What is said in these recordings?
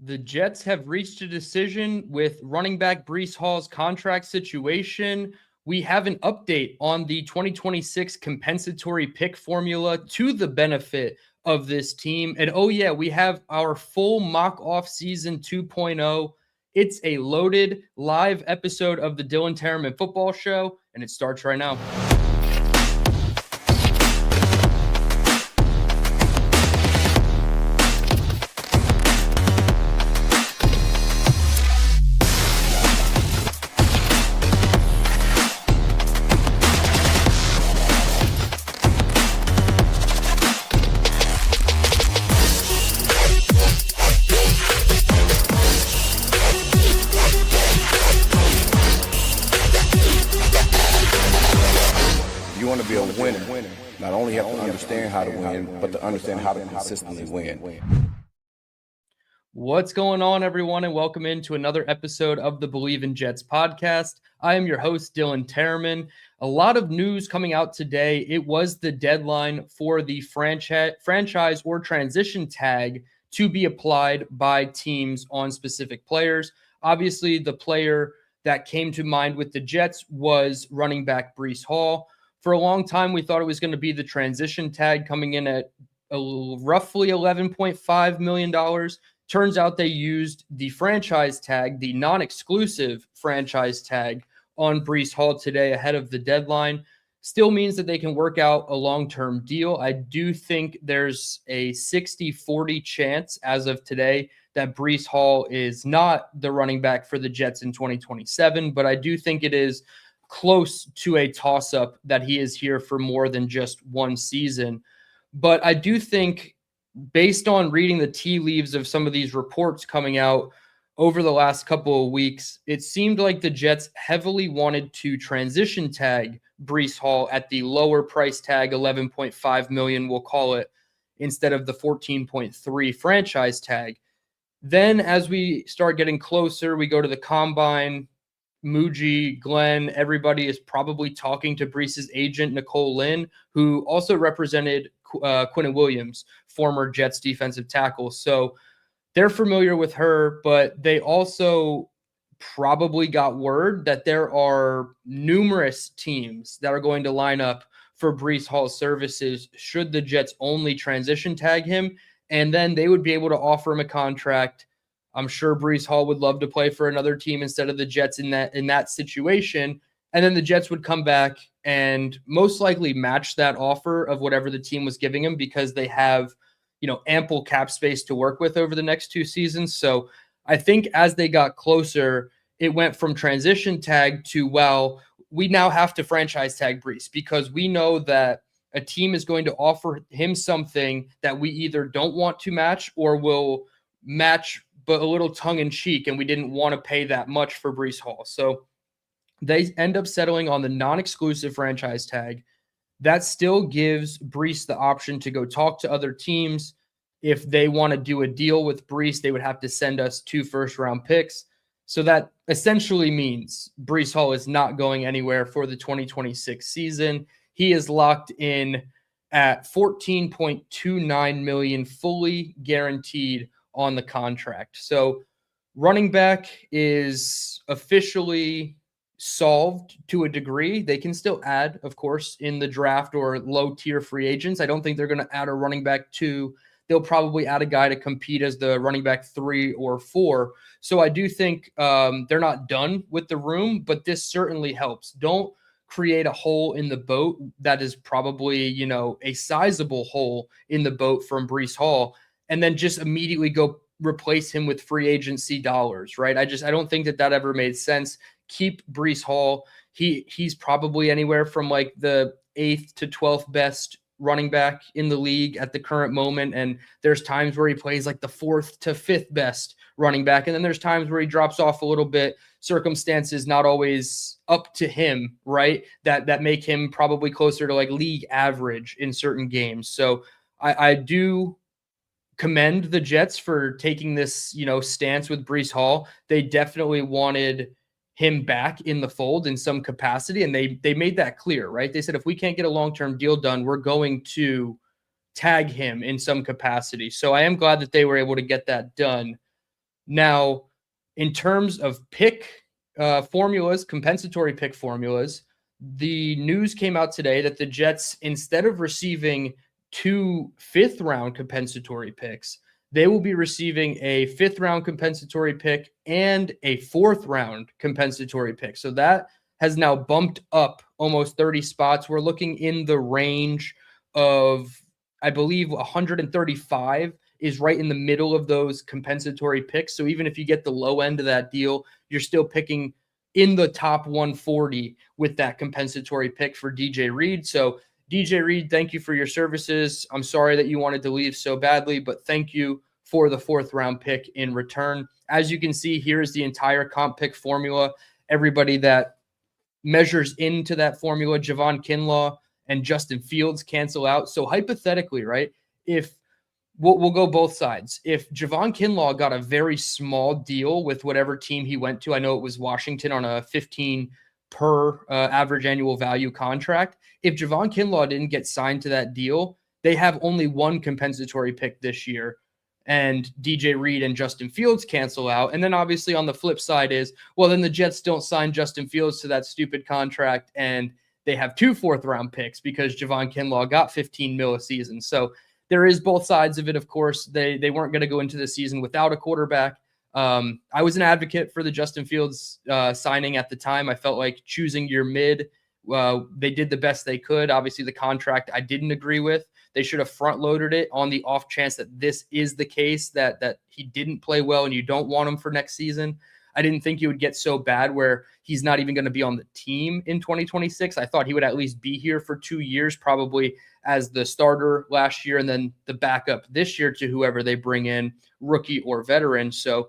The Jets have reached a decision with running back Breece Hall's contract situation. We have an update on the 2026 compensatory pick formula to the benefit of this team. And oh, yeah, we have our full mock offseason 2.0. It's a loaded live episode of the DTereman Football Show, and it starts right now. Not only have to understand how to win, but to understand how to consistently win. What's going on, everyone, and welcome into another episode of the Believe in Jets podcast. I am your host, DTereman. A lot of news coming out today. It was the deadline for the franchise or transition tag to be applied by teams on specific players. Obviously, the player that came to mind with the Jets was running back Breece Hall. For a long time, we thought it was going to be the transition tag coming in at roughly $11.5 million. Turns out they used the franchise tag, the non-exclusive franchise tag on Breece Hall today ahead of the deadline. Still means that they can work out a long-term deal. I do think there's a 60-40 chance as of today that Breece Hall is not the running back for the Jets in 2027, but I do think it is close to a toss-up that he is here for more than just one season. But I do think, based on reading the tea leaves of some of these reports coming out over the last couple of weeks, it seemed like the Jets heavily wanted to transition tag Breece Hall at the lower price tag, $11.5 million, we'll call it, instead of the $14.3 franchise tag. Then as we start getting closer, we go to the combine. Muji, Glenn, everybody is probably talking to Breece's agent, Nicole Lynn, who also represented Quinnen Williams, former Jets defensive tackle. So they're familiar with her, but they also probably got word that there are numerous teams that are going to line up for Breece Hall's services should the Jets only transition tag him, and then they would be able to offer him a contract. I'm sure Breece Hall would love to play for another team instead of the Jets in that situation. And then the Jets would come back and most likely match that offer of whatever the team was giving him because they have, ample cap space to work with over the next two seasons. So I think as they got closer, it went from transition tag to, well, we now have to franchise tag Breece because we know that a team is going to offer him something that we either don't want to match or will match but a little tongue-in-cheek, and we didn't want to pay that much for Breece Hall. So they end up settling on the non-exclusive franchise tag. That still gives Breece the option to go talk to other teams. If they want to do a deal with Breece, they would have to send us 2 first-round picks. So that essentially means Breece Hall is not going anywhere for the 2026 season. He is locked in at $14.29 million, fully guaranteed on the contract. So running back is officially solved to a degree. They can still add, of course, in the draft or low tier free agents. I don't think they're going to add a running back 2. They'll probably add a guy to compete as the running back 3 or 4. So I do think they're not done with the room, but this certainly helps. Don't create a hole in the boat that is probably, a sizable hole in the boat from Breece Hall, and then just immediately go replace him with free agency dollars, right? I don't think that ever made sense. Keep Breece Hall. He's probably anywhere from like the 8th to 12th best running back in the league at the current moment. And there's times where he plays like the 4th to 5th best running back. And then there's times where he drops off a little bit. Circumstances not always up to him, right? That make him probably closer to like league average in certain games. So I do commend the Jets for taking this, stance with Breece Hall. They definitely wanted him back in the fold in some capacity, and they made that clear, right? They said, if we can't get a long-term deal done, we're going to tag him in some capacity. So I am glad that they were able to get that done. Now, in terms of pick formulas, compensatory pick formulas, the news came out today that the Jets, instead of receiving 2 fifth-round compensatory picks, they will be receiving a fifth-round compensatory pick and a fourth-round compensatory pick. So that has now bumped up almost 30 spots. We're looking in the range of, I believe, 135 is right in the middle of those compensatory picks. So even if you get the low end of that deal, you're still picking in the top 140 with that compensatory pick for DJ Reed. So DJ Reed, thank you for your services. I'm sorry that you wanted to leave so badly, but thank you for the fourth-round pick in return. As you can see, here is the entire comp pick formula. Everybody that measures into that formula, Javon Kinlaw and Justin Fields cancel out. So hypothetically, right, if we'll go both sides. If Javon Kinlaw got a very small deal with whatever team he went to, I know it was Washington on a 15 per average annual value contract. If Javon Kinlaw didn't get signed to that deal, they have only one compensatory pick this year, and DJ Reed and Justin Fields cancel out. And then obviously on the flip side is, well, then the Jets don't sign Justin Fields to that stupid contract, and they have 2 fourth-round picks because Javon Kinlaw got 15 mil a season. So there is both sides of it, of course. They weren't going to go into the season without a quarterback. I was an advocate for the Justin Fields signing at the time. I felt like choosing your mid, they did the best they could. Obviously, the contract I didn't agree with. They should have front-loaded it on the off chance that this is the case, that he didn't play well and you don't want him for next season. I didn't think he would get so bad where he's not even going to be on the team in 2026. I thought he would at least be here for 2 years, probably as the starter last year and then the backup this year to whoever they bring in, rookie or veteran. So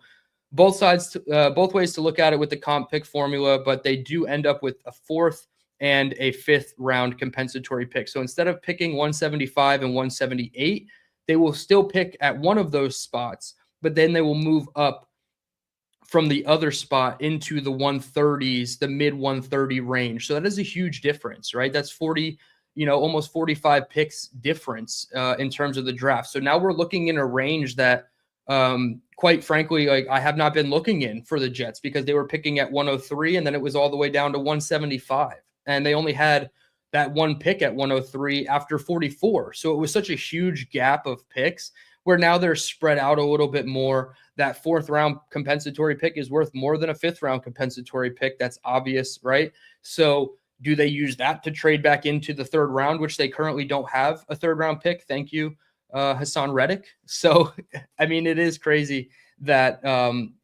both sides, both ways to look at it with the comp pick formula, but they do end up with a fourth and a fifth round compensatory pick. So instead of picking 175 and 178, they will still pick at one of those spots, but then they will move up from the other spot into the 130s, the mid 130 range. So that is a huge difference, right? That's 40, almost 45 picks difference in terms of the draft. So now we're looking in a range that, quite frankly, like I have not been looking in for the Jets because they were picking at 103 and then it was all the way down to 175. And they only had that one pick at 103 after 44. So it was such a huge gap of picks where now they're spread out a little bit more. That fourth round compensatory pick is worth more than a fifth round compensatory pick. That's obvious, right? So do they use that to trade back into the third round, which they currently don't have a third round pick? Thank you, Hassan Reddick. So, I mean, it is crazy that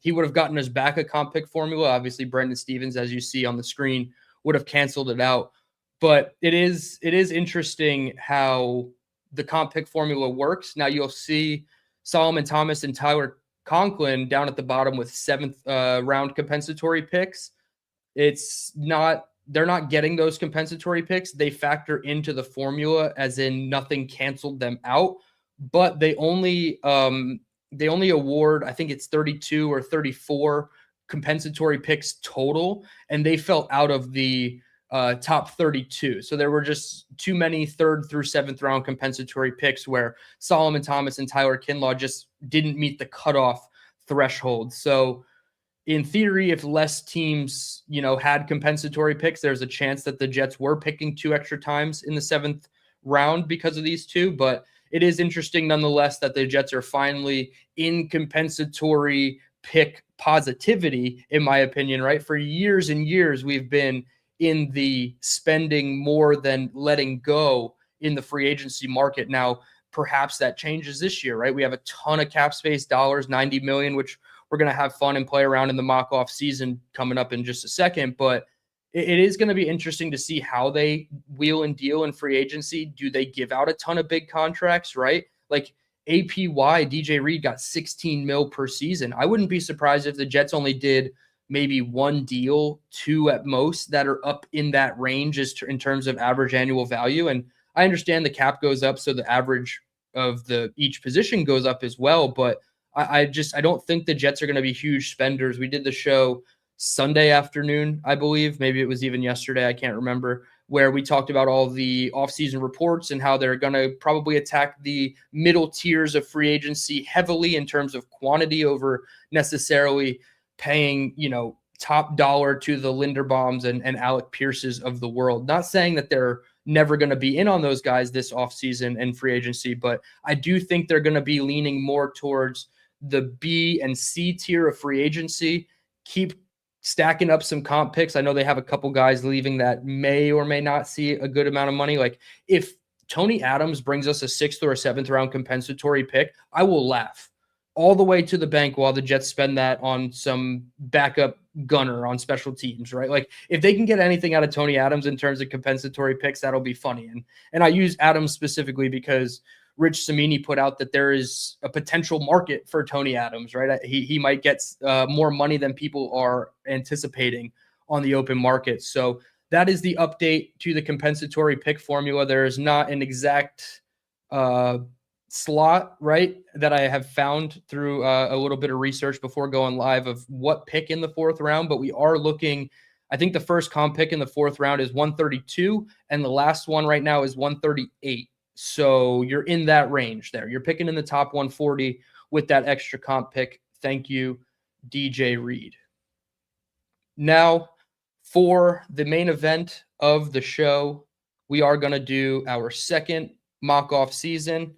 he would have gotten us back a comp pick formula. Obviously, Brendan Stevens, as you see on the screen, would have canceled it out. But it is interesting how the comp pick formula works. Now you'll see Solomon Thomas and Tyler Conklin down at the bottom with seventh round compensatory picks. They're not getting those compensatory picks. They factor into the formula as in nothing canceled them out, but they only award, I think it's 32 or 34 compensatory picks total, and they fell out of the top 32. So there were just too many third through seventh round compensatory picks where Solomon Thomas and Tyler Kinlaw just didn't meet the cutoff threshold. So in theory, if less teams, had compensatory picks, there's a chance that the Jets were picking 2 extra times in the seventh round because of these two. But it is interesting nonetheless that the Jets are finally in compensatory pick positivity, in my opinion, right? For years and years, we've been in the spending more than letting go in the free agency market. Now, perhaps that changes this year, right? We have a ton of cap space dollars, $90 million, which we're going to have fun and play around in the mock off season coming up in just a second. But it is going to be interesting to see how they wheel and deal in free agency. Do they give out a ton of big contracts, right? Like APY, DJ Reed got 16 mil per season. I wouldn't be surprised if the Jets only did maybe 1 deal, 2 at most that are up in that range in terms of average annual value. And I understand the cap goes up, so the average of each position goes up as well. But I don't think the Jets are going to be huge spenders. We did the show Sunday afternoon, I believe. Maybe it was even yesterday. I can't remember. where we talked about all the offseason reports and how they're going to probably attack the middle tiers of free agency heavily in terms of quantity over necessarily paying, top dollar to the Linderbaums and Alec Pierces of the world. Not saying that they're never going to be in on those guys this offseason and free agency, but I do think they're going to be leaning more towards the B and C tier of free agency. Keep stacking up some comp picks. I know they have a couple guys leaving that may or may not see a good amount of money. Like if Tony Adams brings us a 6th or a 7th round compensatory pick, I will laugh all the way to the bank while the Jets spend that on some backup gunner on special teams, right? Like if they can get anything out of Tony Adams in terms of compensatory picks, that'll be funny. And I use Adams specifically because Rich Cimini put out that there is a potential market for Tony Adams, right? He might get more money than people are anticipating on the open market. So that is the update to the compensatory pick formula. There is not an exact slot, right, that I have found through a little bit of research before going live of what pick in the 4th round, but we are looking. I think the first comp pick in the 4th round is 132, and the last one right now is 138. So you're in that range there. You're picking in the top 140 with that extra comp pick. Thank you, DJ Reed. Now, for the main event of the show, we are going to do our second mock-off season.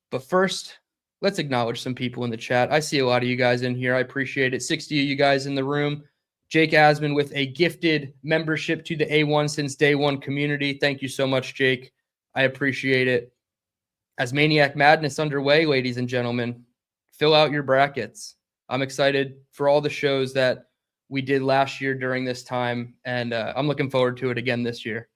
But first, let's acknowledge some people in the chat. I see a lot of you guys in here. I appreciate it. 60 of you guys in the room. Jake Asman with a gifted membership to the A1 since day one community. Thank you so much, Jake. I appreciate it. As Maniac Madness underway, ladies and gentlemen, fill out your brackets. I'm excited for all the shows that we did last year during this time, and I'm looking forward to it again this year.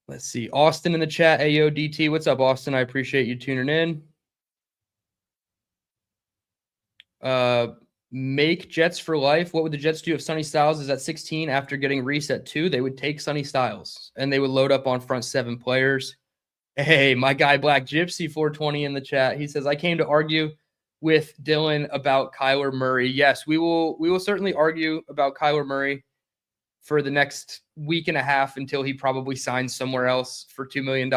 Let's see. Austin in the chat. Ayo, DT. What's up, Austin? I appreciate you tuning in. Make Jets for life. What would the Jets do if Sonny Styles is at 16 after getting Reese at 2? They would take Sonny Styles, and they would load up on front 7 players. Hey, my guy Black Gypsy 420 in the chat. He says, I came to argue with Dylan about Kyler Murray. Yes, we will certainly argue about Kyler Murray for the next week and a half until he probably signs somewhere else for $2 million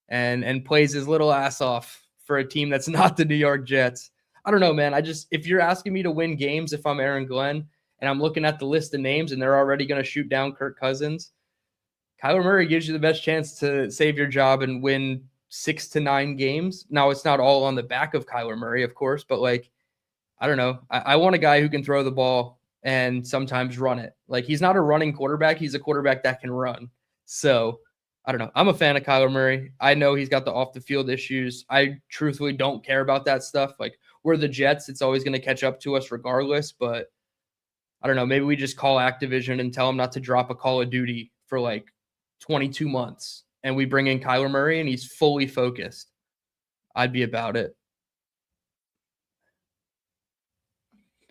and plays his little ass off for a team that's not the New York Jets. I don't know, man. If you're asking me to win games, if I'm Aaron Glenn and I'm looking at the list of names and they're already going to shoot down Kirk Cousins, Kyler Murray gives you the best chance to save your job and win 6 to 9 games. Now, it's not all on the back of Kyler Murray, of course, but I don't know. I want a guy who can throw the ball and sometimes run it. He's not a running quarterback. He's a quarterback that can run. So I don't know. I'm a fan of Kyler Murray. I know he's got the off the field issues. I truthfully don't care about that stuff. We're the Jets. It's always going to catch up to us regardless. But I don't know. Maybe we just call Activision and tell them not to drop a Call of Duty for 22 months. And we bring in Kyler Murray and he's fully focused. I'd be about it.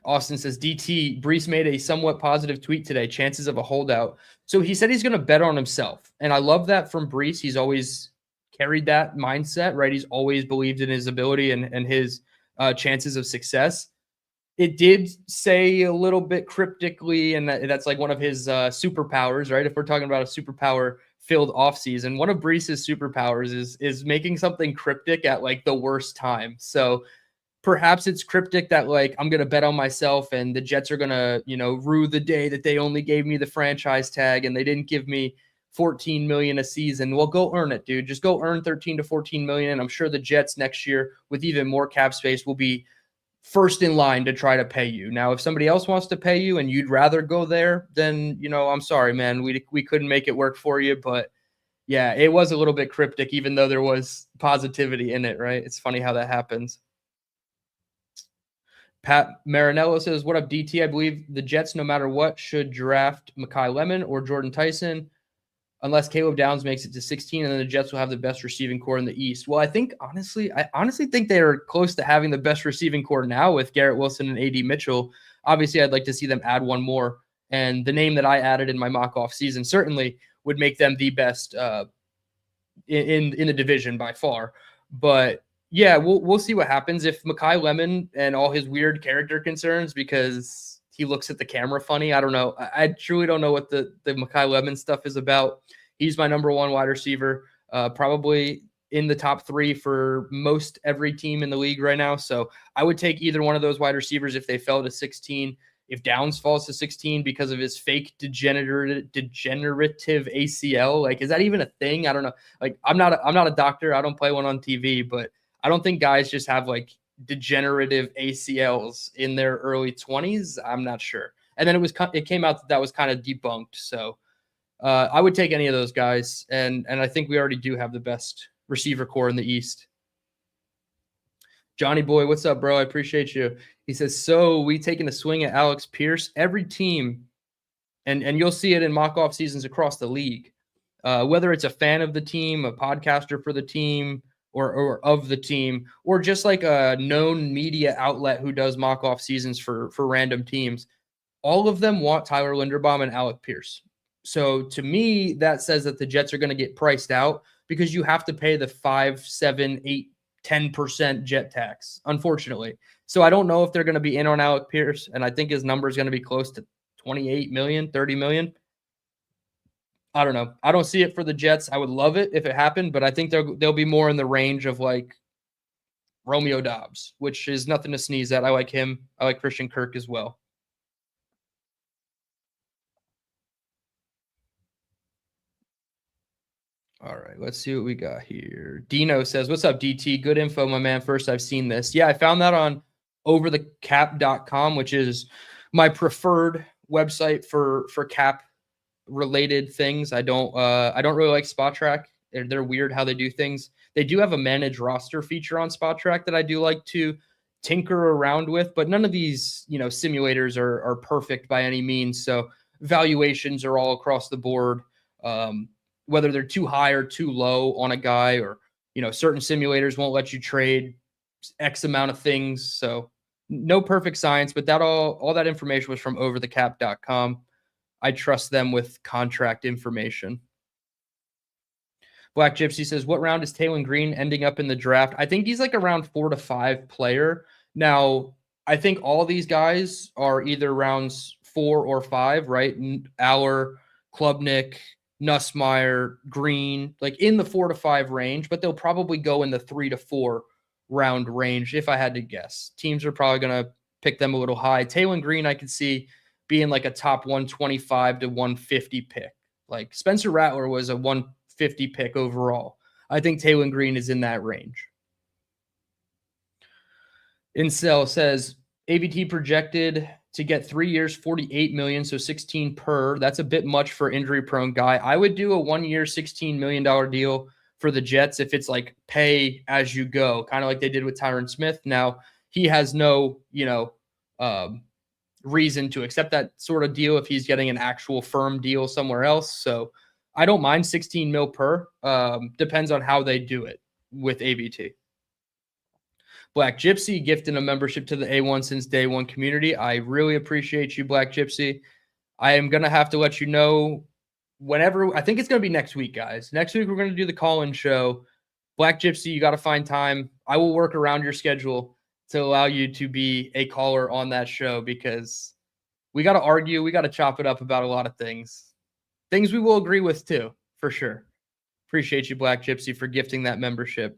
Austin says, DT, Breece made a somewhat positive tweet today, chances of a holdout. So he said he's going to bet on himself. And I love that from Breece. He's always carried that mindset, right? He's always believed in his ability and his chances of success. It did say a little bit cryptically, and that's one of his superpowers, right? If we're talking about a superpower-filled offseason, one of Breece's superpowers is making something cryptic at the worst time. So perhaps it's cryptic that I'm going to bet on myself and the Jets are going to, rue the day that they only gave me the franchise tag and they didn't give me $14 million a season. Well, go earn it, dude. Just go earn $13 to $14 million. And I'm sure the Jets next year with even more cap space will be first in line to try to pay you. Now, if somebody else wants to pay you and you'd rather go there, then, I'm sorry, man. We couldn't make it work for you. But yeah, it was a little bit cryptic, even though there was positivity in it, right? It's funny how that happens. Pat Marinello says, what up, DT? I believe the Jets, no matter what, should draft Mekhi Lemon or Jordan Tyson unless Caleb Downs makes it to 16, and then the Jets will have the best receiving core in the East. Well, I honestly think they are close to having the best receiving core now with Garrett Wilson and A.D. Mitchell. Obviously, I'd like to see them add one more, and the name that I added in my mock-off season certainly would make them the best in the division by far. But yeah, we'll see what happens if Mekhi Lemon and all his weird character concerns, because he looks at the camera funny. I don't know. I truly don't know what the Mekhi Lemon stuff is about. He's my number one wide receiver, probably in the top 3 for most every team in the league right now. So I would take either one of those wide receivers if they fell to 16. If Downs falls to 16 because of his fake degenerative ACL, like, is that even a thing? I don't know. Like, I'm not a doctor. I don't play one on TV, but I don't think guys just have like degenerative ACLs in their early 20s. I'm not sure. And then it came out that was kind of debunked. So I would take any of those guys, and I think we already do have the best receiver core in the East. Johnny Boy, what's up, bro? I appreciate you. He says, so we taking a swing at Alex Pierce. Every team, and you'll see it in mock-off seasons across the league, whether it's a fan of the team, a podcaster for the team, or of the team, or just like a known media outlet who does mock-off seasons for random teams, all of them want Tyler Linderbaum and Alec Pierce. So to me, that says that the Jets are going to get priced out because you have to pay the 5, 7, 8, 10% jet tax, unfortunately. So I don't know if they're going to be in on Alec Pierce, and I think his number is going to be close to 28 million, 30 million. I don't know. I don't see it for the Jets. I would love it if it happened, but I think they'll be more in the range of like Romeo Doubs, which is nothing to sneeze at. I like him. I like Christian Kirk as well. All right, let's see what we got here. Dino says, what's up, DT? Good info, my man. First, I've seen this. Yeah, I found that on overthecap.com, which is my preferred website for cap related things. I don't really like Spot Track. They're weird how they do things. They do have a manage roster feature on Spot Track that I do like to tinker around with, but none of these, simulators are perfect by any means. So valuations are all across the board. Whether they're too high or too low on a guy, or, certain simulators won't let you trade X amount of things. So no perfect science, but all that information was from overthecap.com. I trust them with contract information. Black Gypsy says, what round is Taylor Green ending up in the draft? I think he's like around 4 to 5 player. Now, I think all these guys are either rounds 4 or 5, right? Aller, Klubnik, Nussmeier, Green, like in the 4 to 5 range, but they'll probably go in the 3 to 4 round range if I had to guess. Teams are probably going to pick them a little high. Taylor Green, I could see being like a top 125 to 150 pick. Like Spencer Rattler was a 150 pick overall. I think Taylor Green is in that range. Incel says, AVT projected to get 3 years, 48 million, so 16 per. That's a bit much for injury-prone guy. I would do a 1 year, $16 million deal for the Jets if it's like pay as you go, kind of like they did with Tyron Smith. Now, he has no, reason to accept that sort of deal if he's getting an actual firm deal somewhere else. So I don't mind 16 mil per. Depends on how they do it with AVT. Black Gypsy gifting a membership to the A1 since day one community. I really appreciate you, Black Gypsy. I am going to have to let you know whenever. I think it's going to be next week, guys. Next week, we're going to do the call-in show. Black Gypsy, you got to find time. I will work around your schedule to allow you to be a caller on that show, because we got to argue. We got to chop it up about a lot of things. Things we will agree with too, for sure. Appreciate you, Black Gypsy, for gifting that membership.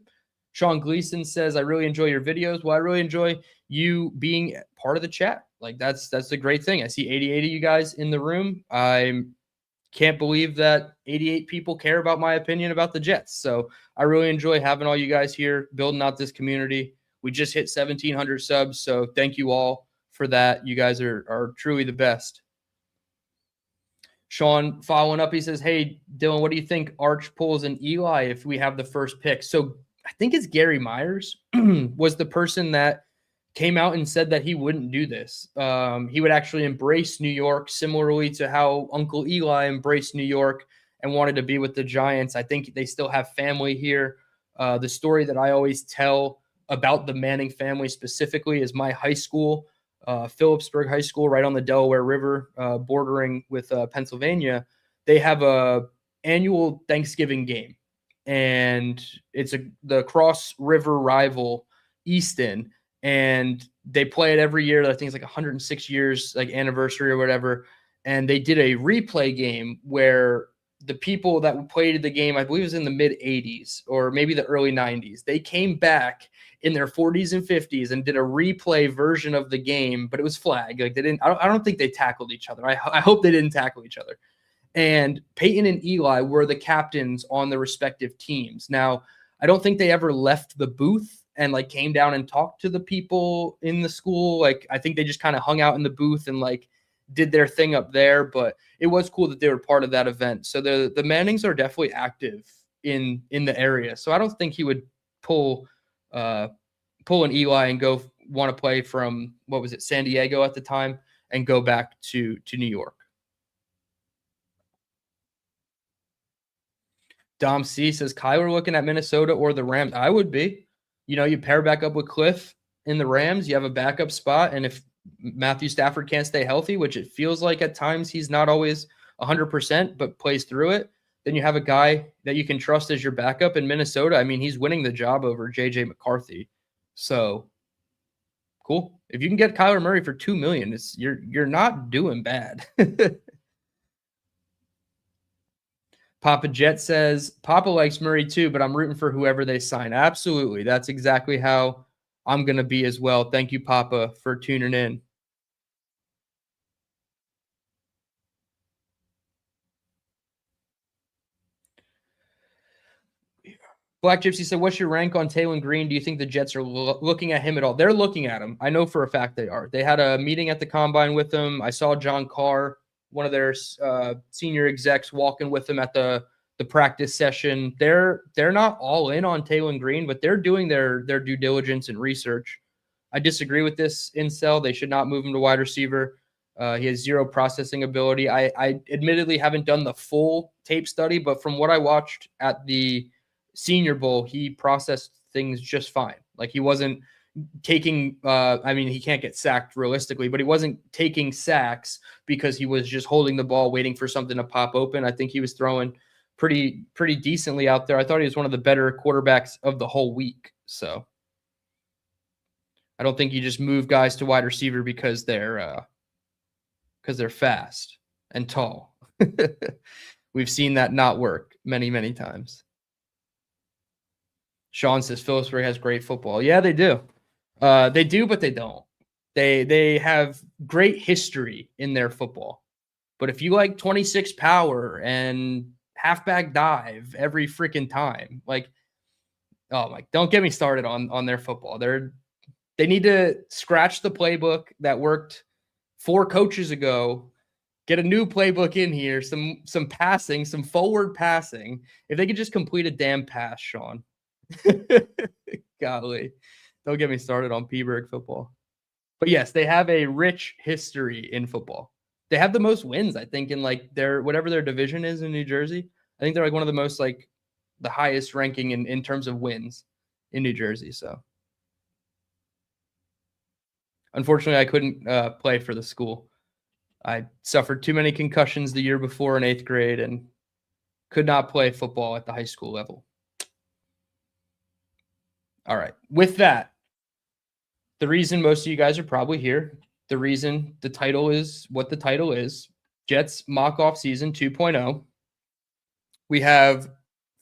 Sean Gleason says, I really enjoy your videos. Well, I really enjoy you being part of the chat. Like that's the great thing. I see 88 of you guys in the room. I can't believe that 88 people care about my opinion about the Jets. So I really enjoy having all you guys here, building out this community. We just hit 1,700 subs. So thank you all for that. You guys are truly the best. Sean following up, he says, hey, Dylan, what do you think Arch pulls an Eli if we have the first pick? So I think it's Gary Myers was the person that came out and said that he wouldn't do this. He would actually embrace New York, similarly to how Uncle Eli embraced New York and wanted to be with the Giants. I think they still have family here. The story that I always tell about the Manning family specifically is my high school, Phillipsburg High School, right on the Delaware River, bordering with Pennsylvania. They have a annual Thanksgiving game. And it's the Cross River rival Easton, and they play it every year. I think it's like 106 years, like anniversary or whatever. And they did a replay game where the people that played the game, I believe it was in the mid 80s or maybe the early 90s, they came back in their 40s and 50s and did a replay version of the game, but it was flag. Like they didn't, I don't think they tackled each other. I hope they didn't tackle each other. And Peyton and Eli were the captains on the respective teams. Now, I don't think they ever left the booth and like came down and talked to the people in the school. Like, I think they just kind of hung out in the booth and like did their thing up there, but it was cool that they were part of that event. So the Mannings are definitely active in the area. So I don't think he would pull an Eli and go want to play from, what was it, San Diego at the time, and go back to New York. Dom C says, Kyler looking at Minnesota or the Rams. I would be. You pair back up with Cliff in the Rams, you have a backup spot. And if Matthew Stafford can't stay healthy, which it feels like at times he's not always 100%, but plays through it, then you have a guy that you can trust as your backup in Minnesota. I mean, he's winning the job over J.J. McCarthy. So, cool. If you can get Kyler Murray for $2 million, you're not doing bad. Papa Jet says, Papa likes Murray too, but I'm rooting for whoever they sign. Absolutely. That's exactly how I'm going to be as well. Thank you, Papa, for tuning in. Black Gypsy said, what's your rank on Taylor Green? Do you think the Jets are looking at him at all? They're looking at him. I know for a fact they are. They had a meeting at the Combine with him. I saw John Carr, one of their senior execs, walking with him at the practice session. They're not all in on Taylor Green, but they're doing their due diligence and research. I disagree with this incel. They should not move him to wide receiver. He has zero processing ability. I admittedly haven't done the full tape study, but from what I watched at the Senior Bowl, he processed things just fine. Like he wasn't taking he can't get sacked realistically, but he wasn't taking sacks because he was just holding the ball waiting for something to pop open. I think he was throwing pretty decently out there. I thought he was one of the better quarterbacks of the whole week. So I don't think you just move guys to wide receiver because they're fast and tall. We've seen that not work many times. Sean says Phillipsburg has great football. Yeah, they do. They do, but they don't. They have great history in their football. But if you like 26 power and halfback dive every freaking time, like, oh my, don't get me started on their football. They need to scratch the playbook that worked 4 coaches ago, get a new playbook in here, some passing, some forward passing. If they could just complete a damn pass, Sean. Golly, don't get me started on Peaburg football. But yes, they have a rich history in football. They have the most wins, I think, in like whatever their division is in New Jersey. I think they're like one of the most, like, the highest ranking in terms of wins in New Jersey. So unfortunately, I couldn't play for the school. I suffered too many concussions the year before in 8th grade and could not play football at the high school level. All right. With that, the reason most of you guys are probably here, the reason the title is what the title is, Jets mock off season 2.0. We have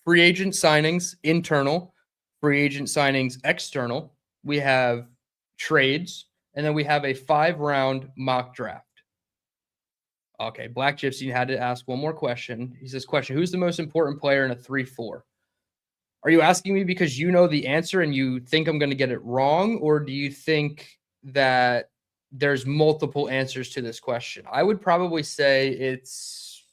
free agent signings internal, free agent signings external. We have trades, and then we have a 5-round mock draft. Okay, Black Gypsy had to ask one more question. He says, who's the most important player in a 3-4? Are you asking me because you know the answer and you think I'm going to get it wrong, or do you think that there's multiple answers to this question? I would probably say it's,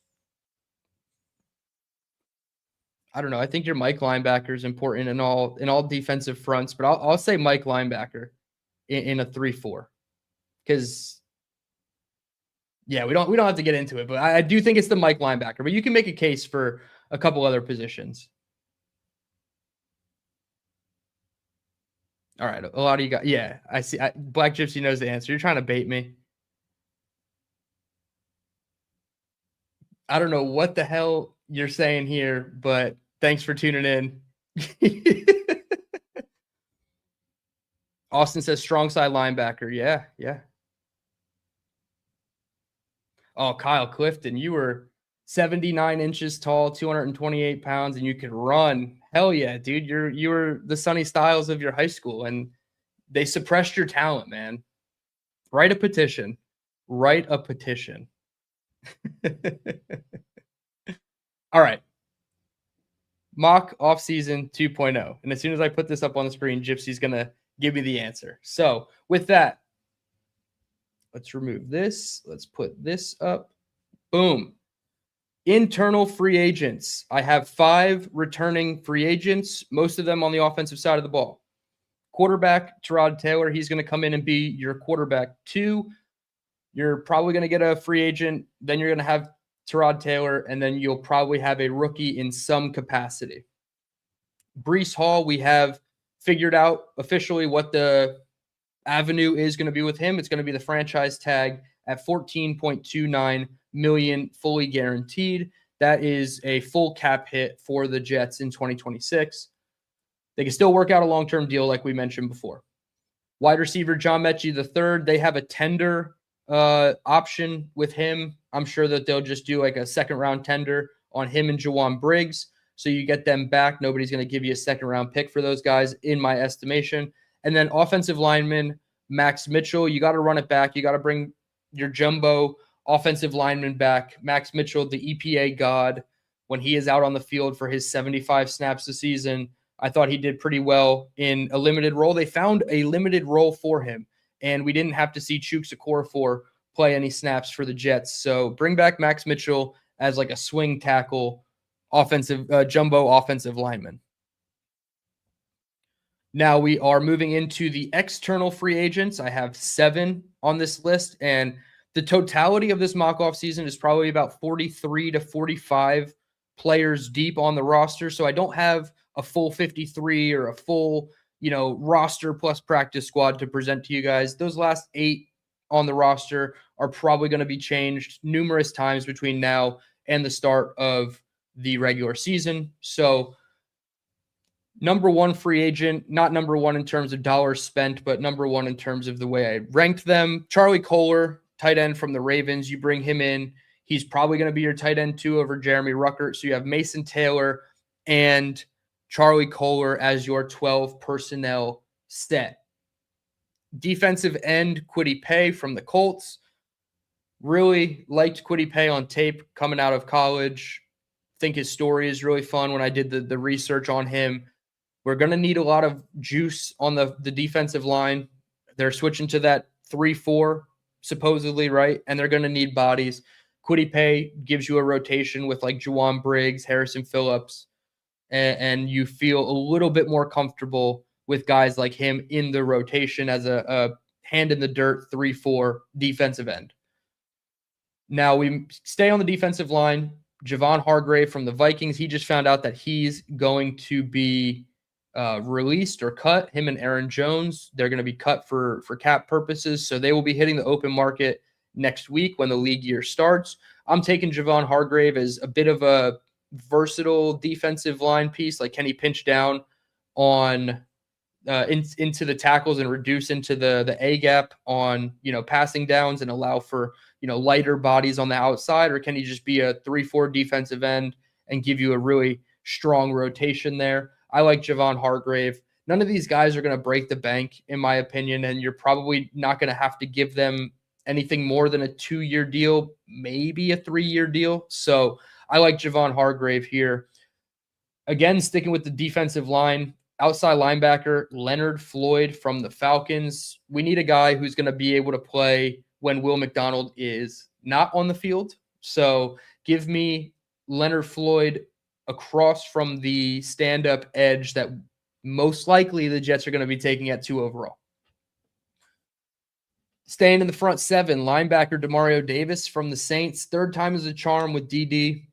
I don't know. I think your Mike linebacker is important in all defensive fronts, but I'll say Mike linebacker in a 3-4 because, yeah, we don't have to get into it, but I do think it's the Mike linebacker. But you can make a case for a couple other positions. All right, a lot of you guys. Yeah, I see. Black Gypsy knows the answer. You're trying to bait me. I don't know what the hell you're saying here, but thanks for tuning in. Austin says strong side linebacker. Yeah. Oh, Kyle Clifton, you were 79 inches tall, 228 pounds, and you could run. Hell yeah, dude. You were the Sonny Styles of your high school, and they suppressed your talent, man. Write a petition. Write a petition. All right. Mock offseason 2.0. And as soon as I put this up on the screen, Gypsy's going to give me the answer. So with that, let's remove this. Let's put this up. Boom. Internal free agents. I have 5 returning free agents, most of them on the offensive side of the ball. Quarterback, Tyrod Taylor. He's going to come in and be your quarterback 2. You're probably going to get a free agent. Then you're going to have Tyrod Taylor, and then you'll probably have a rookie in some capacity. Breece Hall, we have figured out officially what the avenue is going to be with him. It's going to be the franchise tag at $14.29 million, fully guaranteed. That is a full cap hit for the Jets in 2026. They can still work out a long-term deal like we mentioned before. Wide receiver John Mechie III, they have a tender option with him. I'm sure that they'll just do like a second-round tender on him and Jawan Briggs. So you get them back. Nobody's going to give you a second-round pick for those guys, in my estimation. And then offensive lineman Max Mitchell, you got to run it back. You got to bring your jumbo offensive lineman back. Max Mitchell, the EPA god, when he is out on the field for his 75 snaps a season, I thought he did pretty well in a limited role. They found a limited role for him, and we didn't have to see Chuks Okorafor play any snaps for the Jets. So bring back Max Mitchell as like a swing tackle, jumbo offensive lineman. Now we are moving into the external free agents. I have 7 on this list, and the totality of this mock-off season is probably about 43 to 45 players deep on the roster. So I don't have a full 53 or a full, roster plus practice squad to present to you guys. Those last 8 on the roster are probably going to be changed numerous times between now and the start of the regular season. So number 1 free agent, not number 1 in terms of dollars spent, but number 1 in terms of the way I ranked them. Charlie Kolar, tight end from the Ravens. You bring him in. He's probably going to be your tight end 2 over Jeremy Ruckert. So you have Mason Taylor and Charlie Kolar as your 12 personnel set. Defensive end, Kwity Paye from the Colts. Really liked Kwity Paye on tape coming out of college. Think his story is really fun when I did the research on him. We're going to need a lot of juice on the defensive line. They're switching to that 3-4, supposedly, right? And they're going to need bodies. Kwity Paye gives you a rotation with like Jawan Briggs, Harrison Phillips, and you feel a little bit more comfortable with guys like him in the rotation as a hand-in-the-dirt 3-4 defensive end. Now we stay on the defensive line. Javon Hargrave from the Vikings, he just found out that he's going to be released or cut. Him and Aaron Jones, they're going to be cut for cap purposes, so they will be hitting the open market next week when the league year starts. I'm taking Javon Hargrave as a bit of a versatile defensive line piece. Like, can he pinch down on into the tackles and reduce into the A gap on passing downs and allow for lighter bodies on the outside, or can he just be a 3-4 defensive end and give you a really strong rotation there? I like Javon Hargrave. None of these guys are going to break the bank, in my opinion, and you're probably not going to have to give them anything more than a 2-year deal, maybe a 3-year deal. So I like Javon Hargrave here. Again, sticking with the defensive line, outside linebacker Leonard Floyd from the Falcons. We need a guy who's going to be able to play when Will McDonald is not on the field. So give me Leonard Floyd across from the stand-up edge that most likely the Jets are going to be taking at 2 overall. Staying in the front 7, linebacker Demario Davis from the Saints. 3rd time is a charm with DD.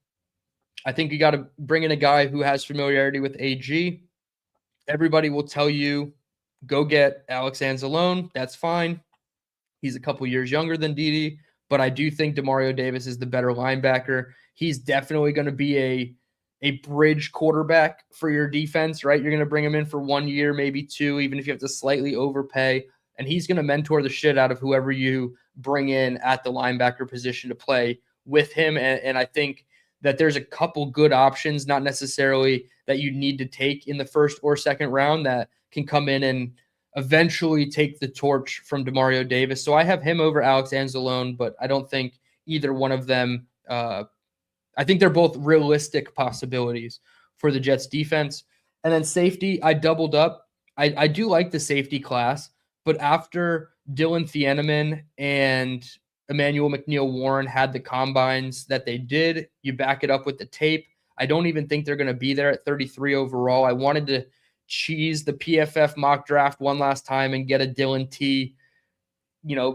I think you got to bring in a guy who has familiarity with AG. Everybody will tell you, go get Alex Anzalone. That's fine. He's a couple years younger than DD, but I do think Demario Davis is the better linebacker. He's definitely going to be a bridge quarterback for your defense, right? You're going to bring him in for 1 year, maybe 2, even if you have to slightly overpay. And he's going to mentor the shit out of whoever you bring in at the linebacker position to play with him. And I think that there's a couple good options, not necessarily that you need to take in the first or second round, that can come in and eventually take the torch from Demario Davis. So I have him over Alex Anzalone, but I don't think either one of them I think they're both realistic possibilities for the Jets defense. And then safety, I doubled up. I do like the safety class, but after Dylan DTereman and Emmanuel McNeil-Warren had the combines that they did, you back it up with the tape. I don't even think they're going to be there at 33 overall. I wanted to cheese the PFF mock draft one last time and get a Dylan T,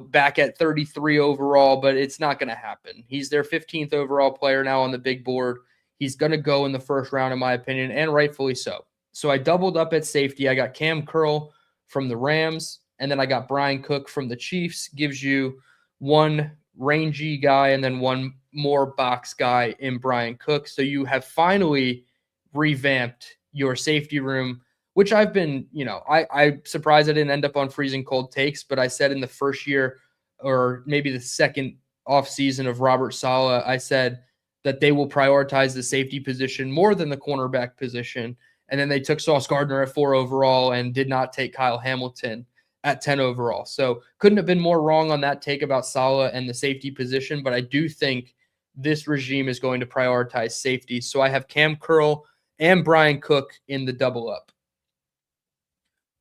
back at 33 overall, but it's not going to happen. He's their 15th overall player now on the big board. He's going to go in the first round, in my opinion, and rightfully so. So I doubled up at safety. I got Cam Curl from the Rams, and then I got Brian Cook from the Chiefs. Gives you one rangy guy and then one more box guy in Brian Cook. So you have finally revamped your safety room, which I've been, I'm surprised I didn't end up on freezing cold takes, but I said in the first year or maybe the second offseason of Robert Saleh, I said that they will prioritize the safety position more than the cornerback position. And then they took Sauce Gardner at 4 overall and did not take Kyle Hamilton at 10 overall. So couldn't have been more wrong on that take about Saleh and the safety position, but I do think this regime is going to prioritize safety. So I have Cam Curl and Brian Cook in the double up.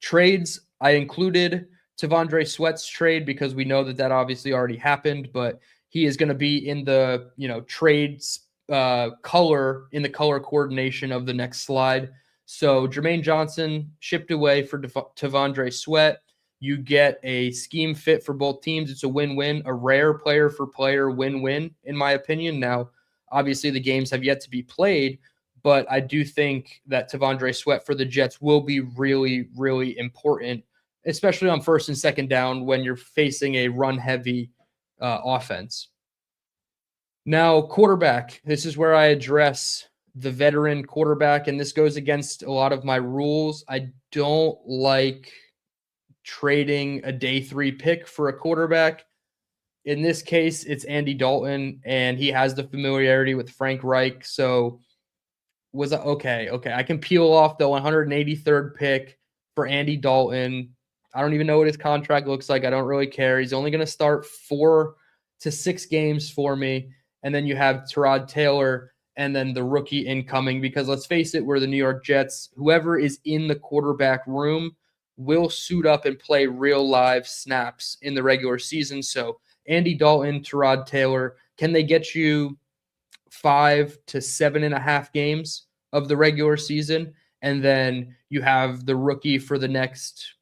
Trades, I included T'Vondre Sweat's trade because we know that obviously already happened, but he is going to be in the, trades color coordination of the next slide. So Jermaine Johnson shipped away for T'Vondre Sweat. You get a scheme fit for both teams. It's a win-win, a rare player-for-player win-win, in my opinion. Now, obviously the games have yet to be played, but I do think that T'Vondre Sweat for the Jets will be really, really important, especially on first and second down when you're facing a run-heavy offense. Now, quarterback. This is where I address the veteran quarterback, and this goes against a lot of my rules. I don't like trading a day 3 pick for a quarterback. In this case, it's Andy Dalton, and he has the familiarity with Frank Reich, so okay. I can peel off the 183rd pick for Andy Dalton. I don't even know what his contract looks like. I don't really care. He's only going to start 4 to 6 games for me. And then you have Tyrod Taylor and then the rookie incoming, because let's face it, we're the New York Jets. Whoever is in the quarterback room will suit up and play real live snaps in the regular season. So Andy Dalton, Tyrod Taylor, can they get you 5 to 7.5 games of the regular season? And then you have the rookie for the next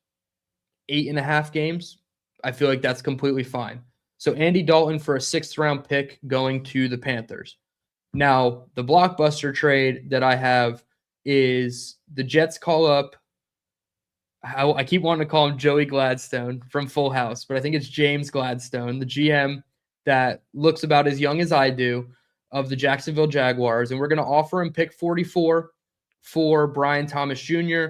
8.5 games. I feel like that's completely fine. So Andy Dalton for a 6th round pick going to the Panthers. Now, the blockbuster trade that I have is the Jets call up, I keep wanting to call him Joey Gladstone from Full House, but I think it's James Gladstone, the GM that looks about as young as I do, of the Jacksonville Jaguars, and we're going to offer him pick 44 for Brian Thomas Jr.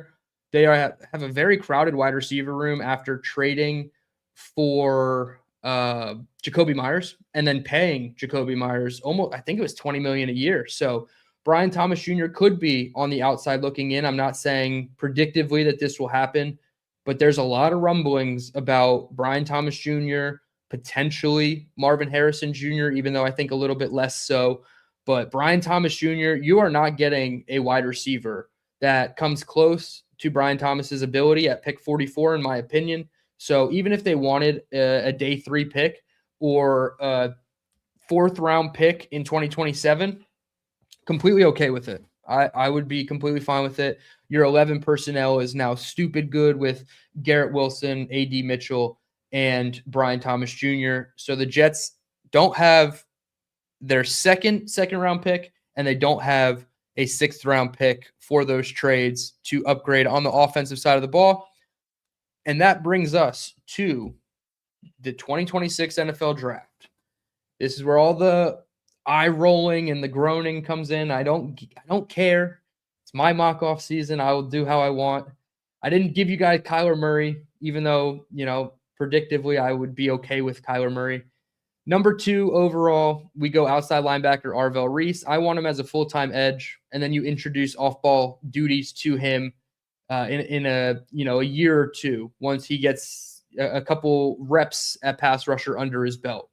They have a very crowded wide receiver room after trading for Jacoby Myers and then paying Jacoby Myers almost, I think it was $20 million a year. So Brian Thomas Jr. could be on the outside looking in. I'm not saying predictively that this will happen, but there's a lot of rumblings about Brian Thomas Jr., potentially Marvin Harrison Jr., even though I think a little bit less so. But Brian Thomas Jr., you are not getting a wide receiver that comes close to Brian Thomas's ability at pick 44, in my opinion. So even if they wanted a day 3 pick or a 4th round pick in 2027, completely okay with it. I would be completely fine with it. Your 11 personnel is now stupid good with Garrett Wilson, A.D. Mitchell, and Brian Thomas Jr. So the Jets don't have their second round pick, and they don't have a 6th round pick for those trades to upgrade on the offensive side of the ball. And that brings us to the 2026 NFL draft. This is where all the eye rolling and the groaning comes in, I don't care. It's my mock off season. I will do how I want. I didn't give you guys Kyler Murray, even though, predictively I would be okay with Kyler Murray. Number 2 overall, we go outside linebacker Arvell Reese. I want him as a full-time edge, and then you introduce off-ball duties to him in a year or two once he gets a couple reps at pass rusher under his belt.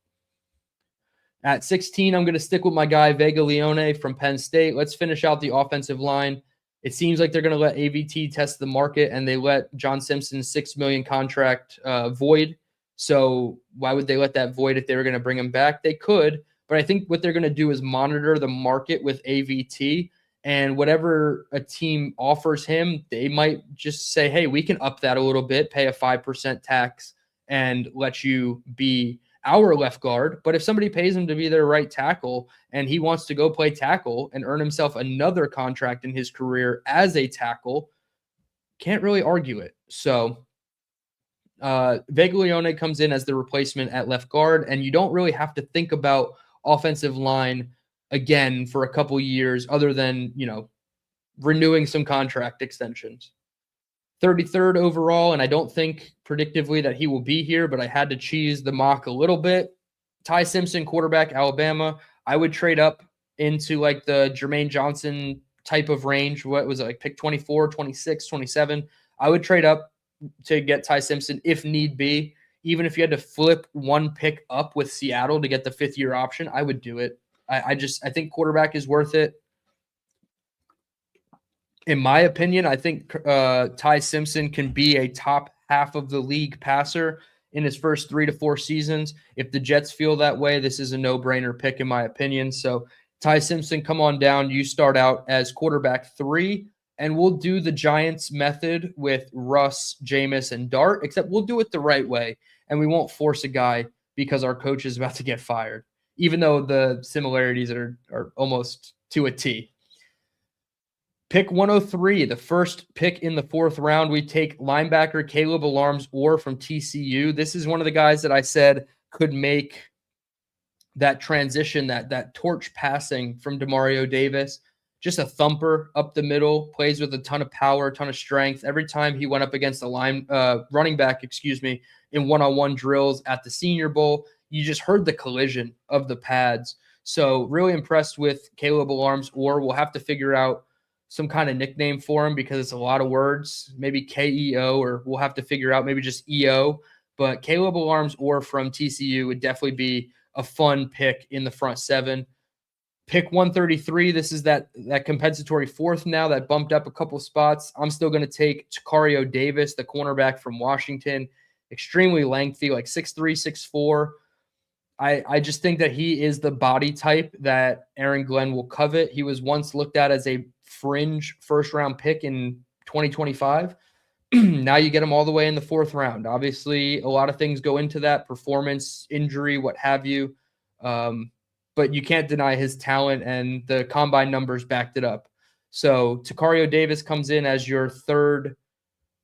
At 16, I'm going to stick with my guy Vega Leone from Penn State. Let's finish out the offensive line. It seems like they're going to let AVT test the market, and they let John Simpson's $6 million contract void. So why would they let that void if they were going to bring him back? They could, but I think what they're going to do is monitor the market with AVT, and whatever a team offers him, they might just say, hey, we can up that a little bit, pay a 5% tax, and let you be our left guard. But if somebody pays him to be their right tackle and he wants to go play tackle and earn himself another contract in his career as a tackle, can't really argue it. So Vega Leone comes in as the replacement at left guard, and you don't really have to think about offensive line again for a couple years other than, renewing some contract extensions. 33rd overall, and I don't think predictively that he will be here, but I had to cheese the mock a little bit. Ty Simpson, quarterback, Alabama. I would trade up into like the Jermaine Johnson type of range. What was it, like pick 24, 26, 27? I would trade up to get Ty Simpson if need be. Even if you had to flip one pick up with Seattle to get the 5th-year option, I would do it. I think quarterback is worth it. In my opinion, I think Ty Simpson can be a top half of the league passer in his first 3 to 4 seasons. If the Jets feel that way, this is a no-brainer pick in my opinion. So Ty Simpson, come on down. You start out as quarterback 3, and we'll do the Giants method with Russ, Jameis, and Dart, except we'll do it the right way, and we won't force a guy because our coach is about to get fired, even though the similarities are almost to a T. Pick 103, the first pick in the 4th round, we take linebacker Caleb Alarms-Orr from TCU. This is one of the guys that I said could make that transition, that torch passing from Demario Davis. Just a thumper up the middle, plays with a ton of power, a ton of strength. Every time he went up against a running back, in one-on-one drills at the Senior Bowl, you just heard the collision of the pads. So really impressed with Caleb Alarms-Orr. We'll have to figure out some kind of nickname for him because it's a lot of words, maybe KEO, or we'll have to figure out maybe just EO. But Caleb Alarms-Orr from TCU would definitely be a fun pick in the front 7. Pick 133, this is that compensatory 4th now that bumped up a couple spots. I'm still going to take Tacario Davis, the cornerback from Washington. Extremely lengthy, like 6'3", 6'4". I just think that he is the body type that Aaron Glenn will covet. He was once looked at as a fringe first-round pick in 2025. Now you get him all the way in the 4th round. Obviously, a lot of things go into that, performance, injury, what have you. But you can't deny his talent, and the combine numbers backed it up. So Tacario Davis comes in as your 3rd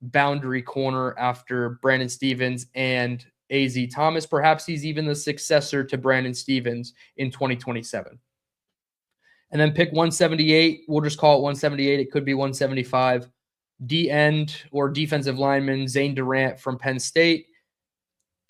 boundary corner after Brandon Stevens and AZ Thomas. Perhaps he's even the successor to Brandon Stevens in 2027. And then pick 178. We'll just call it 178. It could be 175. D-end or defensive lineman Zane Durant from Penn State.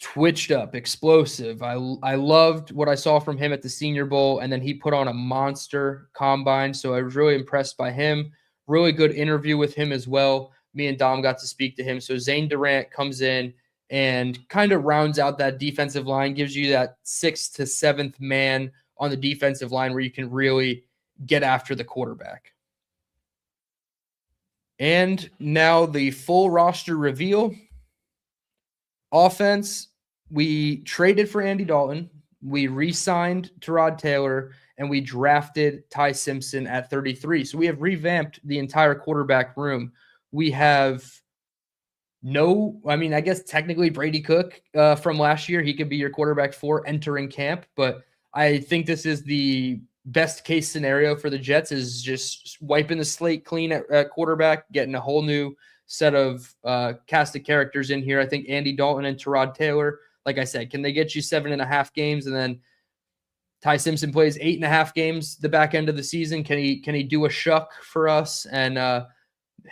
Twitched up, explosive. I loved what I saw from him at the Senior Bowl, and then he put on a monster combine, so I was really impressed by him. Really good interview with him as well. Me and Dom got to speak to him. So Zane Durant comes in and kind of rounds out that defensive line, gives you that 6th to 7th man on the defensive line where you can really get after the quarterback. And now the full roster reveal. Offense, we traded for Andy Dalton, we re-signed Tyrod Taylor, and we drafted Ty Simpson at 33. So we have revamped the entire quarterback room. We have I guess technically Brady Cook from last year, he could be your quarterback 4 entering camp, but I think this is the best case scenario for the Jets, is just wiping the slate clean at quarterback, getting a whole new set of cast of characters in here. I think Andy Dalton and Tyrod Taylor, like I said, can they get you 7.5 games and then Ty Simpson plays 8.5 games the back end of the season. Can he do a shuck for us? And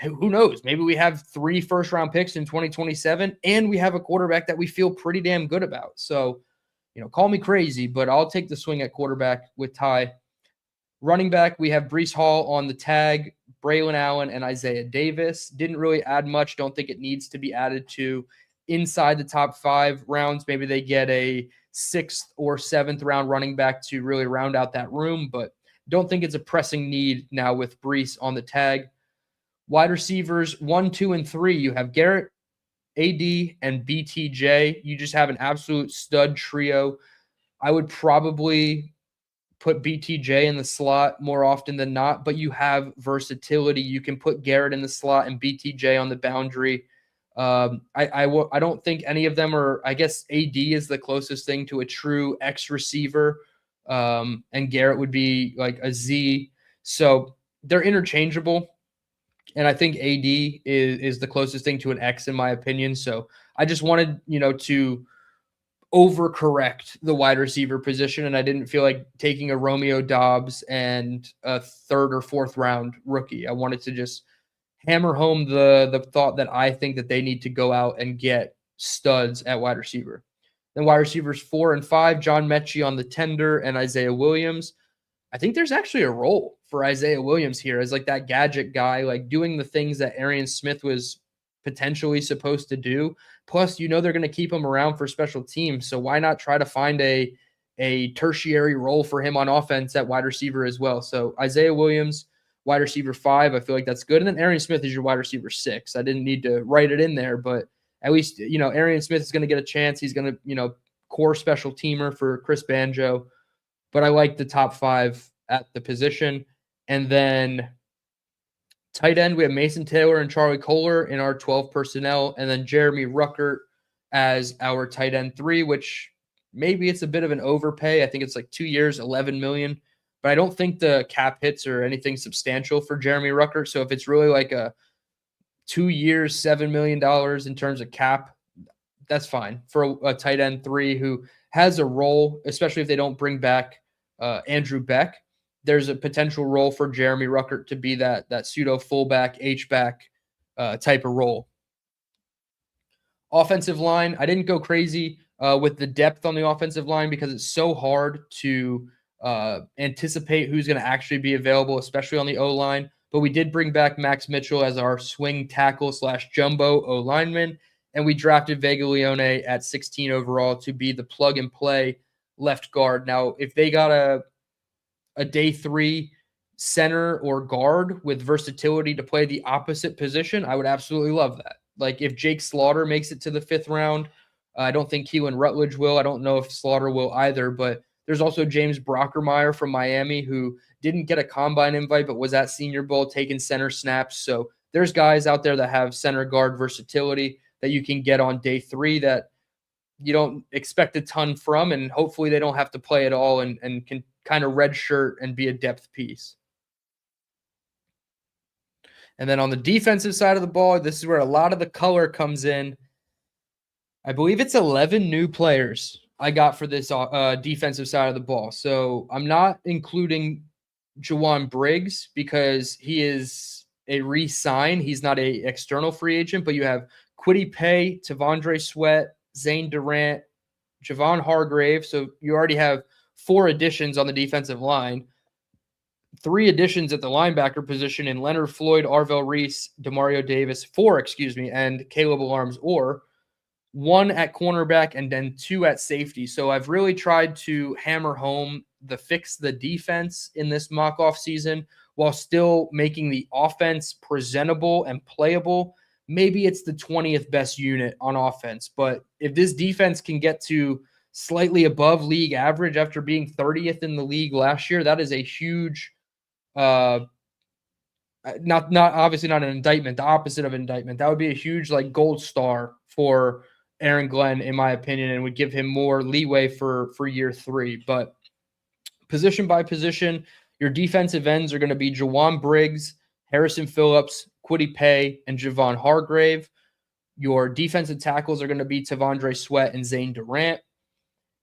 who knows? Maybe we have 3 first-round picks in 2027, and we have a quarterback that we feel pretty damn good about. So, call me crazy, but I'll take the swing at quarterback with Ty. Running back, we have Breece Hall on the tag, Braylon Allen, and Isaiah Davis. Didn't really add much. Don't think it needs to be added to inside the top 5 rounds. Maybe they get a 6th or 7th round running back to really round out that room, but don't think it's a pressing need now with Breece on the tag. Wide receivers 1, 2, and 3, you have Garrett, AD, and BTJ. You just have an absolute stud trio. I would probably put BTJ in the slot more often than not, but you have versatility. You can put Garrett in the slot and BTJ on the boundary. I don't think any of them are. I guess AD is the closest thing to a true X receiver, and Garrett would be like a Z. So they're interchangeable, and I think AD is the closest thing to an X in my opinion. So I just wanted to overcorrect the wide receiver position, and I didn't feel like taking a Romeo Doubs and a 3rd or 4th round rookie. I wanted to just hammer home the thought that I think that they need to go out and get studs at wide receiver. Then wide receivers 4 and 5, John Mechie on the tender and Isaiah Williams. I think there's actually a role for Isaiah Williams here as like that gadget guy, like doing the things that Arian Smith was potentially supposed to do. Plus, they're going to keep him around for special teams. So why not try to find a tertiary role for him on offense at wide receiver as well? So Isaiah Williams, wide receiver 5, I feel like that's good. And then Arian Smith is your wide receiver 6. I didn't need to write it in there, but at least, Arian Smith is going to get a chance. He's going to, core special teamer for Chris Banjo. But I like the top 5 at the position. And then tight end, we have Mason Taylor and Charlie Kohler in our 12 personnel, and then Jeremy Ruckert as our tight end 3, which maybe it's a bit of an overpay. I think it's like 2 years, $11 million, but I don't think the cap hits or anything substantial for Jeremy Ruckert. So if it's really like a 2 years, $7 million in terms of cap, that's fine for a tight end 3 who has a role, especially if they don't bring back Andrew Beck. There's a potential role for Jeremy Ruckert to be that pseudo fullback, H-back type of role. Offensive line, I didn't go crazy with the depth on the offensive line because it's so hard to anticipate who's going to actually be available, especially on the O-line. But we did bring back Max Mitchell as our swing tackle / jumbo O-lineman, and we drafted Vega Leone at 16 overall to be the plug-and-play left guard. Now, if they got a day 3 center or guard with versatility to play the opposite position, I would absolutely love that. Like if Jake Slaughter makes it to the 5th round, I don't think Keelan Rutledge will. I don't know if Slaughter will either, but there's also James Brockermeyer from Miami who didn't get a combine invite, but was at Senior Bowl taking center snaps. So there's guys out there that have center guard versatility that you can get on day 3 that you don't expect a ton from, and hopefully they don't have to play at all and can kind of redshirt and be a depth piece. And then on the defensive side of the ball, this is where a lot of the color comes in. I believe it's 11 new players I got for this defensive side of the ball. So I'm not including Jawan Briggs because he is a re-sign. He's not a external free agent, but you have Kwity Paye, Tavondre Sweat, Zane Durant, Javon Hargrave. So you already have 4 additions on the defensive line, 3 additions at the linebacker position in Leonard Floyd, Arvell Reese, Demario Davis, 4, and Caleb Alarms, or 1 at cornerback and then 2 at safety. So I've really tried to hammer home the fix the defense in this mock off season while still making the offense presentable and playable. Maybe it's the 20th best unit on offense, but if this defense can get to slightly above league average after being 30th in the league last year, that is a huge, not obviously not an indictment, the opposite of indictment. That would be a huge like gold star for Aaron Glenn, in my opinion, and would give him more leeway for year 3. But position by position, your defensive ends are going to be Jawan Briggs, Harrison Phillips, Kwity Paye, and Javon Hargrave. Your defensive tackles are going to be Tavondre Sweat and Zane Durant.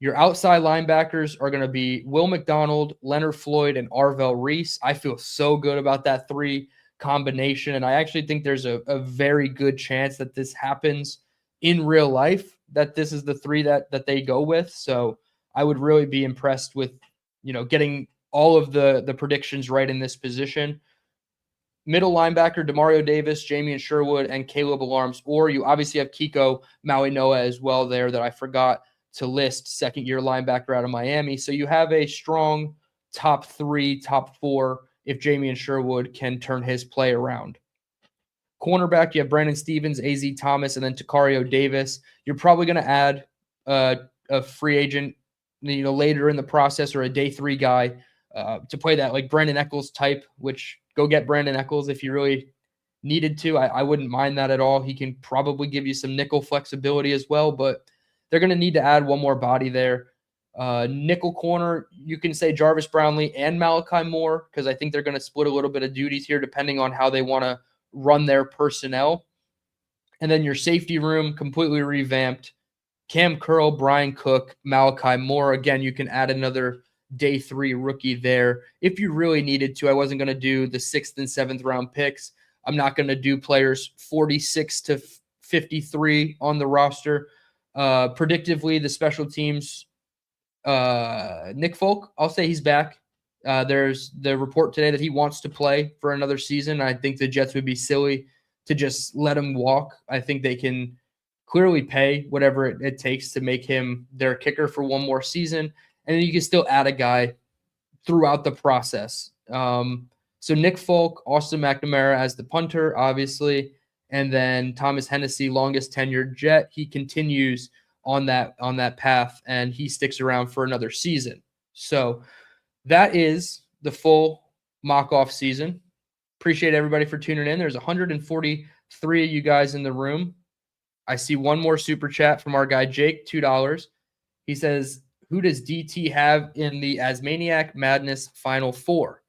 Your outside linebackers are going to be Will McDonald, Leonard Floyd, and Arvell Reese. I feel so good about that 3 combination, and I actually think there's a very good chance that this happens in real life, that this is the 3 that they go with. So I would really be impressed with, getting all of the predictions right in this position. Middle linebacker, Demario Davis, Jamie Sherwood, and Caleb Alarms. Or you obviously have Kiko Maui Noah as well there that I forgot to list, second-year linebacker out of Miami. So you have a strong top 3, top 4 if Jamie Sherwood can turn his play around. Cornerback, you have Brandon Stevens, A.Z. Thomas, and then Takario Davis. You're probably going to add a free agent, later in the process, or a day 3 guy to play that like Brandon Eccles type, which go get Brandon Eccles if you really needed to. I wouldn't mind that at all. He can probably give you some nickel flexibility as well, but they're going to need to add one more body there. Nickel corner, you can say Jarvis Brownlee and Malachi Moore, because I think they're going to split a little bit of duties here depending on how they want to run their personnel. And then your safety room, completely revamped. Cam Curl, Brian Cook, Malachi Moore. Again, you can add another day 3 rookie there if you really needed to. I wasn't going to do the 6th and 7th round picks. I'm not going to do players 46 to 53 on the roster. Predictively, the special teams, Nick Folk, I'll say he's back. There's the report today that he wants to play for another season. I think the Jets would be silly to just let him walk. I think they can clearly pay whatever it takes to make him their kicker for one more season. And then you can still add a guy throughout the process. So Nick Folk, Austin McNamara as the punter, obviously, and then Thomas Hennessy, longest tenured Jet. He continues on that path, and he sticks around for another season. So that is the full mock-off season. Appreciate everybody for tuning in. There's 143 of you guys in the room. I see one more super chat from our guy Jake, $2. He says, who does DT have in the Asmaniac Madness Final Four?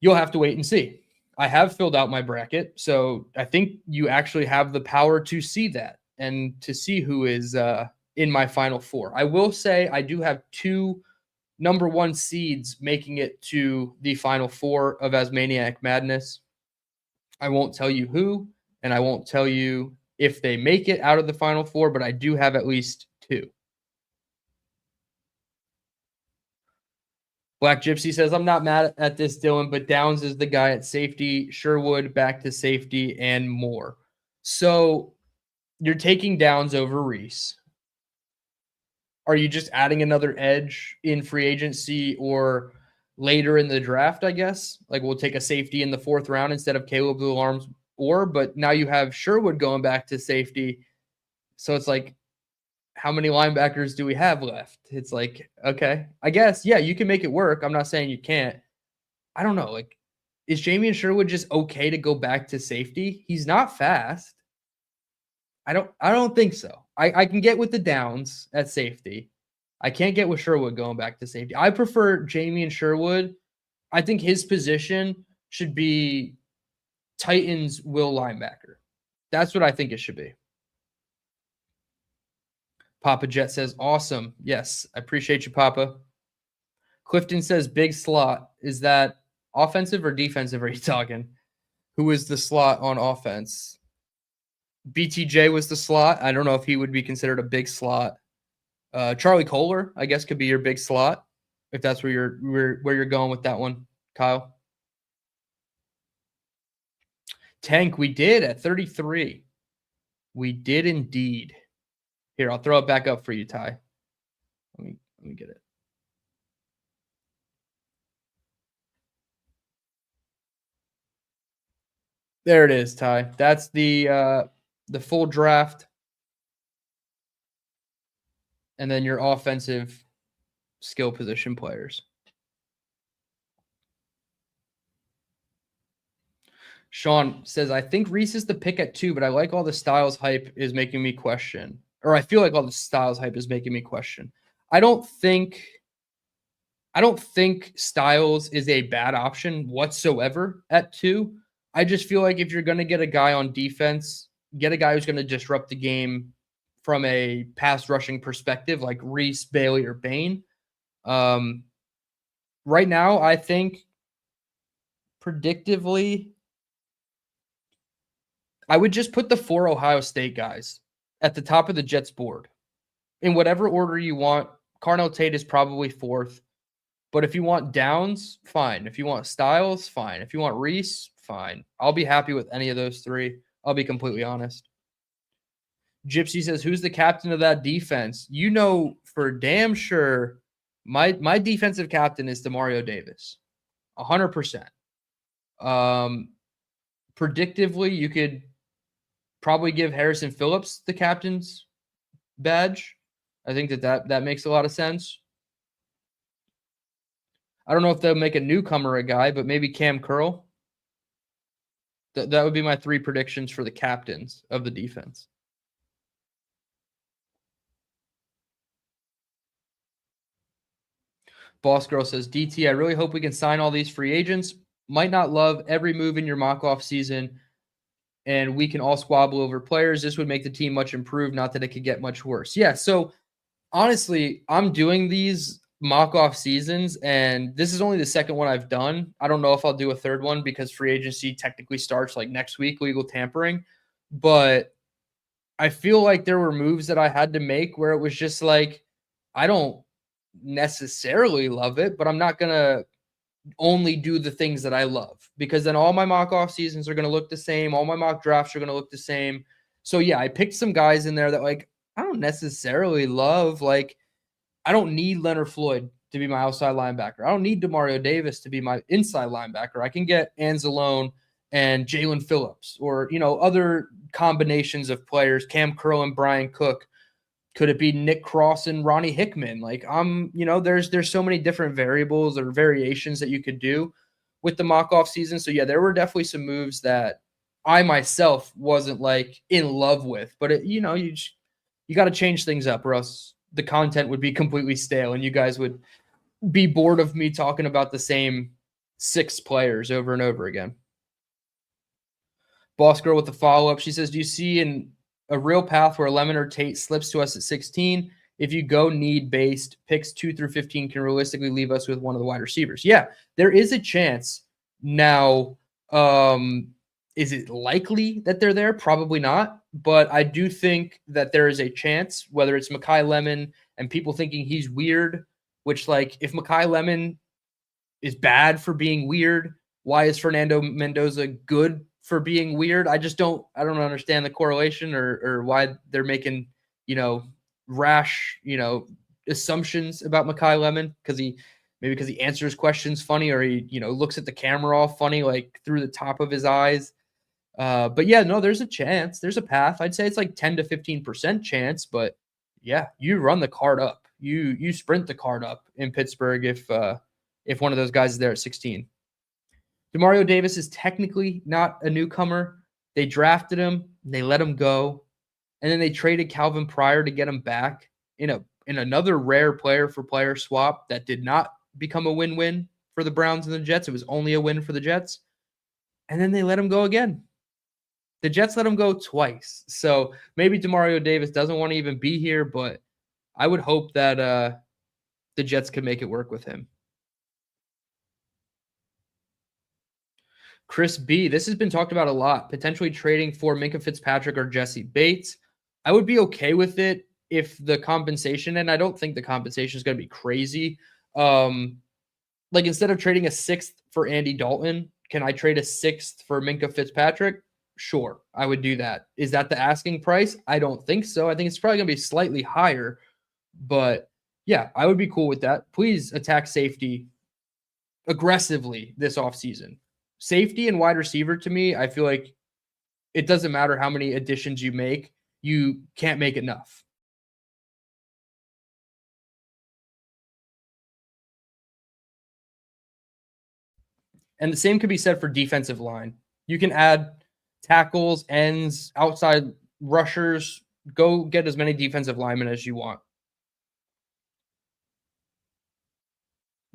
You'll have to wait and see. I have filled out my bracket, so I think you actually have the power to see that and to see who is in my Final Four. I will say I do have 2 number 1 seeds making it to the Final Four of Asmaniac Madness. I won't tell you who, and I won't tell you if they make it out of the Final Four, but I do have at least 2. Black Gypsy says, I'm not mad at this, Dylan, but Downs is the guy at safety, Sherwood back to safety, and more. So you're taking Downs over Reese. Are you just adding another edge in free agency or later in the draft, I guess? Like we'll take a safety in the 4th round instead of Caleb Alarms, but now you have Sherwood going back to safety. So it's like, how many linebackers do we have left? It's like, okay, I guess, yeah, you can make it work. I'm not saying you can't. I don't know. Like, is Jamie Sherwood just okay to go back to safety? He's not fast. I don't think so. I can get with the Downs at safety. I can't get with Sherwood going back to safety. I prefer Jamie Sherwood. I think his position should be Titans will linebacker. That's what I think it should be. Papa Jet says, awesome. Yes, I appreciate you, Papa. Clifton says, big slot. Is that offensive or defensive are you talking? Who is the slot on offense? BTJ was the slot. I don't know if he would be considered a big slot. Charlie Kohler, I guess, could be your big slot, if that's where you're going with that one, Kyle. Tank, we did at 33. We did indeed. Here, I'll throw it back up for you, Ty. Let me get it. There it is, Ty. That's the full draft. And then your offensive skill position players. Sean says, I think Reese is the pick at 2, but I like all the Styles hype is making me question. Or I feel like all the Styles hype is making me question. I don't think Styles is a bad option whatsoever at 2. I just feel like if you're going to get a guy on defense, get a guy who's going to disrupt the game from a pass rushing perspective, like Reese, Bailey, or Bain. Right now, I think predictively, I would just put the 4 Ohio State guys at the top of the Jets board. In whatever order you want, Carnell Tate is probably 4th. But if you want Downs, fine. If you want Styles, fine. If you want Reese, fine. I'll be happy with any of those 3. I'll be completely honest. Gypsy says, who's the captain of that defense? You know for damn sure my defensive captain is Demario Davis. 100%. Predictively, you could probably give Harrison Phillips the captain's badge. I think that makes a lot of sense. I don't know if they'll make a newcomer a guy, but maybe Cam Curl. That would be my 3 predictions for the captains of the defense. Boss Girl says, DT, I really hope we can sign all these free agents. Might not love every move in your mock-off season, and we can all squabble over players. This would make the team much improved, not that it could get much worse. Yeah, so honestly, I'm doing these mock-off seasons, and this is only the second one I've done. I don't know if I'll do a third one because free agency technically starts like next week, legal tampering. But I feel like there were moves that I had to make where it was just like, I don't necessarily love it, but I'm not going to only do the things that I love, because then all my mock off seasons are going to look the same. All my mock drafts are going to look the same. So yeah, I picked some guys in there that like I don't necessarily love. Like I don't need Leonard Floyd to be my outside linebacker. I don't need Demario Davis to be my inside linebacker. I can get Anzalone and Jalen Phillips, or other combinations of players. Cam Curl and Brian Cook. Could it be Nick Cross and Ronnie Hickman? Like there's so many different variables or variations that you could do with the mock-off season. So yeah, there were definitely some moves that I myself wasn't like in love with, but you got to change things up, or else the content would be completely stale and you guys would be bored of me talking about the same 6 players over and over again. Boss Girl with the follow-up. She says, do you see a real path where Lemon or Tate slips to us at 16? If you go need-based, picks 2 through 15 can realistically leave us with one of the wide receivers. Yeah, there is a chance. Now, is it likely that they're there? Probably not. But I do think that there is a chance, whether it's Mekhi Lemon and people thinking he's weird, which, like, if Mekhi Lemon is bad for being weird, why is Fernando Mendoza good for being weird? I don't understand the correlation or why they're making, rash, assumptions about Mekhi Lemon because he answers questions funny, or he, looks at the camera all funny, like through the top of his eyes. But yeah, no, there's a chance. There's a path. I'd say it's like 10 to 15% chance, but yeah, you run the card up. You sprint the card up in Pittsburgh if one of those guys is there at 16. Demario Davis is technically not a newcomer. They drafted him, and they let him go, and then they traded Calvin Pryor to get him back in another rare player-for-player swap that did not become a win-win for the Browns and the Jets. It was only a win for the Jets, and then they let him go again. The Jets let him go twice, so maybe Demario Davis doesn't want to even be here, but I would hope that the Jets could make it work with him. Chris B, this has been talked about a lot, potentially trading for Minkah Fitzpatrick or Jesse Bates. I would be okay with it if the compensation, and I don't think the compensation is going to be crazy. Like instead of trading a 6th for Andy Dalton, can I trade a 6th for Minkah Fitzpatrick? Sure, I would do that. Is that the asking price? I don't think so. I think it's probably going to be slightly higher, but yeah, I would be cool with that. Please attack safety aggressively this offseason. Safety and wide receiver, to me, I feel like it doesn't matter how many additions you make. You can't make enough. And the same could be said for defensive line. You can add tackles, ends, outside rushers. Go get as many defensive linemen as you want.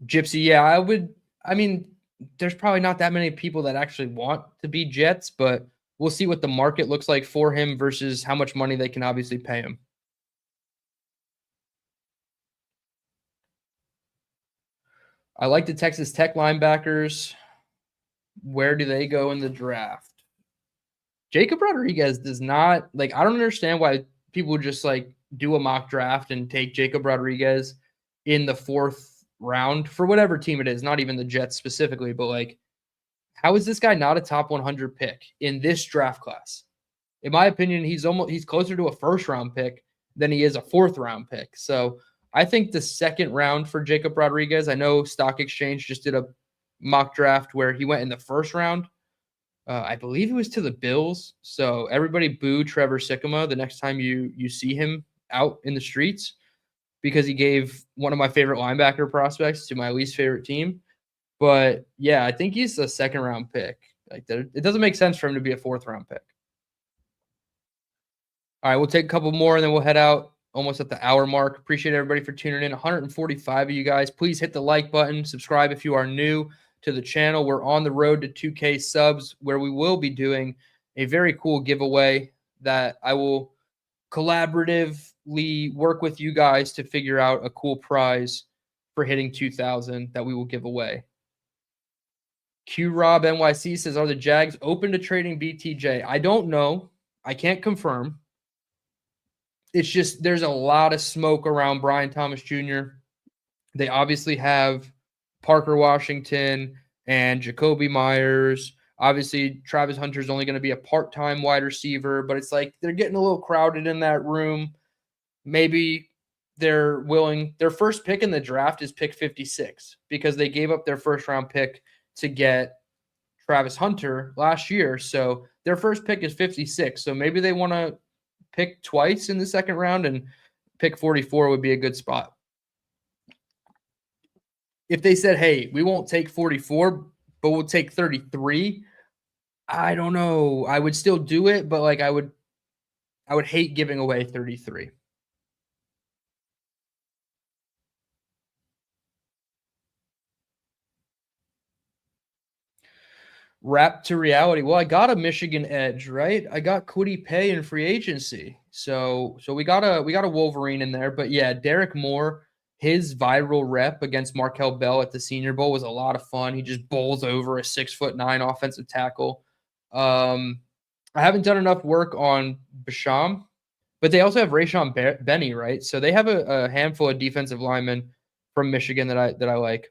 Gypsy, yeah, there's probably not that many people that actually want to be Jets, but we'll see what the market looks like for him versus how much money they can obviously pay him. I like the Texas Tech linebackers. Where do they go in the draft? Jacob Rodriguez does not I don't understand why people would just do a mock draft and take Jacob Rodriguez in the 4th round for whatever team it is, not even the Jets specifically, but how is this guy not a top 100 pick in this draft class? In my opinion, he's closer to a 1st round pick than he is a 4th round pick. So I think the 2nd round for Jacob Rodriguez, I know Stock Exchange just did a mock draft where he went in the 1st round. I believe it was to the Bills. So everybody boo Trevor Sikkema the next time you see him out in the streets because he gave one of my favorite linebacker prospects to my least favorite team. But yeah, I think he's a 2nd round pick. It doesn't make sense for him to be a 4th round pick. All right, we'll take a couple more and then we'll head out almost at the hour mark. Appreciate everybody for tuning in. 145 of you guys. Please hit the like button. Subscribe if you are new to the channel. We're on the road to 2K subs where we will be doing a very cool giveaway that I will collaboratively work with you guys to figure out a cool prize for hitting 2,000 that we will give away. Q Rob NYC says, are the Jags open to trading BTJ? I don't know. I can't confirm. It's just there's a lot of smoke around Brian Thomas Jr. They obviously have Parker Washington and Jacoby Myers. Obviously, Travis Hunter is only going to be a part-time wide receiver, but it's they're getting a little crowded in that room. Maybe they're willing. Their first pick in the draft is pick 56 because they gave up their 1st round pick to get Travis Hunter last year. So their first pick is 56. So maybe they want to pick twice in the 2nd round, and pick 44 would be a good spot. If they said, hey, we won't take 44, but we'll take 33, I don't know. I would still do it, but I would hate giving away 33. Wrap to reality. Well, I got a Michigan edge, right? I got Kwity Paye in free agency. So we got a Wolverine in there. But yeah, Derek Moore, his viral rep against Markel Bell at the Senior Bowl was a lot of fun. He just bowls over a 6'9" offensive tackle. I haven't done enough work on Basham, but they also have Rayshon Benny, right? So they have a handful of defensive linemen from Michigan that I like.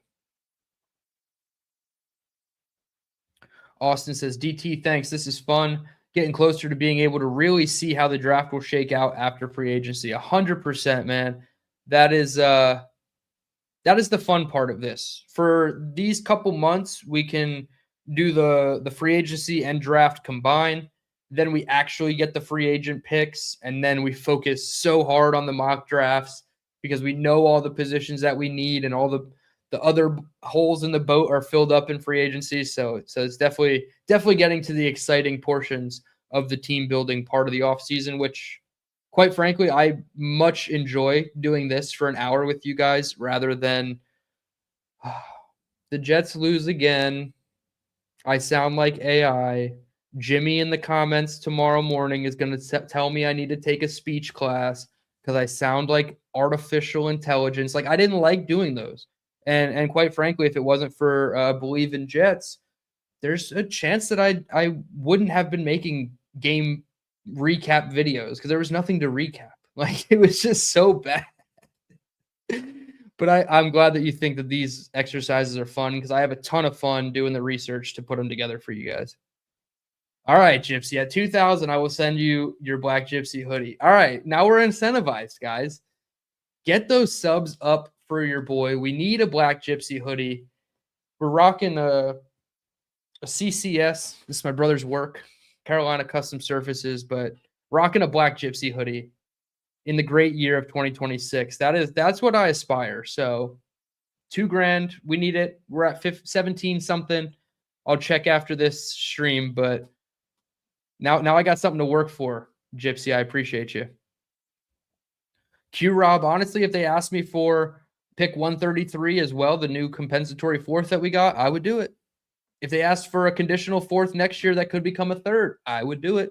Austin says, DT, thanks. This is fun. Getting closer to being able to really see how the draft will shake out after free agency. 100%, man. That is the fun part of this. For these couple months, we can do the free agency and draft combined. Then we actually get the free agent picks, and then we focus so hard on the mock drafts because we know all the positions that we need and all the other holes in the boat are filled up in free agency. So it's definitely getting to the exciting portions of the team building part of the offseason, which quite frankly, I much enjoy doing this for an hour with you guys rather than the Jets lose again. I sound like AI. Jimmy in the comments tomorrow morning is going to tell me I need to take a speech class because I sound like artificial intelligence. I didn't like doing those. And quite frankly, if it wasn't for Believe in Jets, there's a chance that I wouldn't have been making game recap videos because there was nothing to recap. It was just so bad. But I'm glad that you think that these exercises are fun because I have a ton of fun doing the research to put them together for you guys. All right, Gypsy. At 2,000, I will send you your Black Gypsy hoodie. All right, now we're incentivized, guys. Get those subs up for your boy. We need a Black Gypsy hoodie. We're rocking a CCS. This is my brother's work, Carolina Custom Surfaces, but rocking a Black Gypsy hoodie in the great year of 2026. That's what I aspire. So $2,000, we need it. We're at 17 something. I'll check after this stream, but now I got something to work for, Gypsy. I appreciate you. Q Rob, honestly, if they asked me for pick 133 as well, the new compensatory 4th that we got, I would do it. If they asked for a conditional 4th next year that could become a 3rd, I would do it.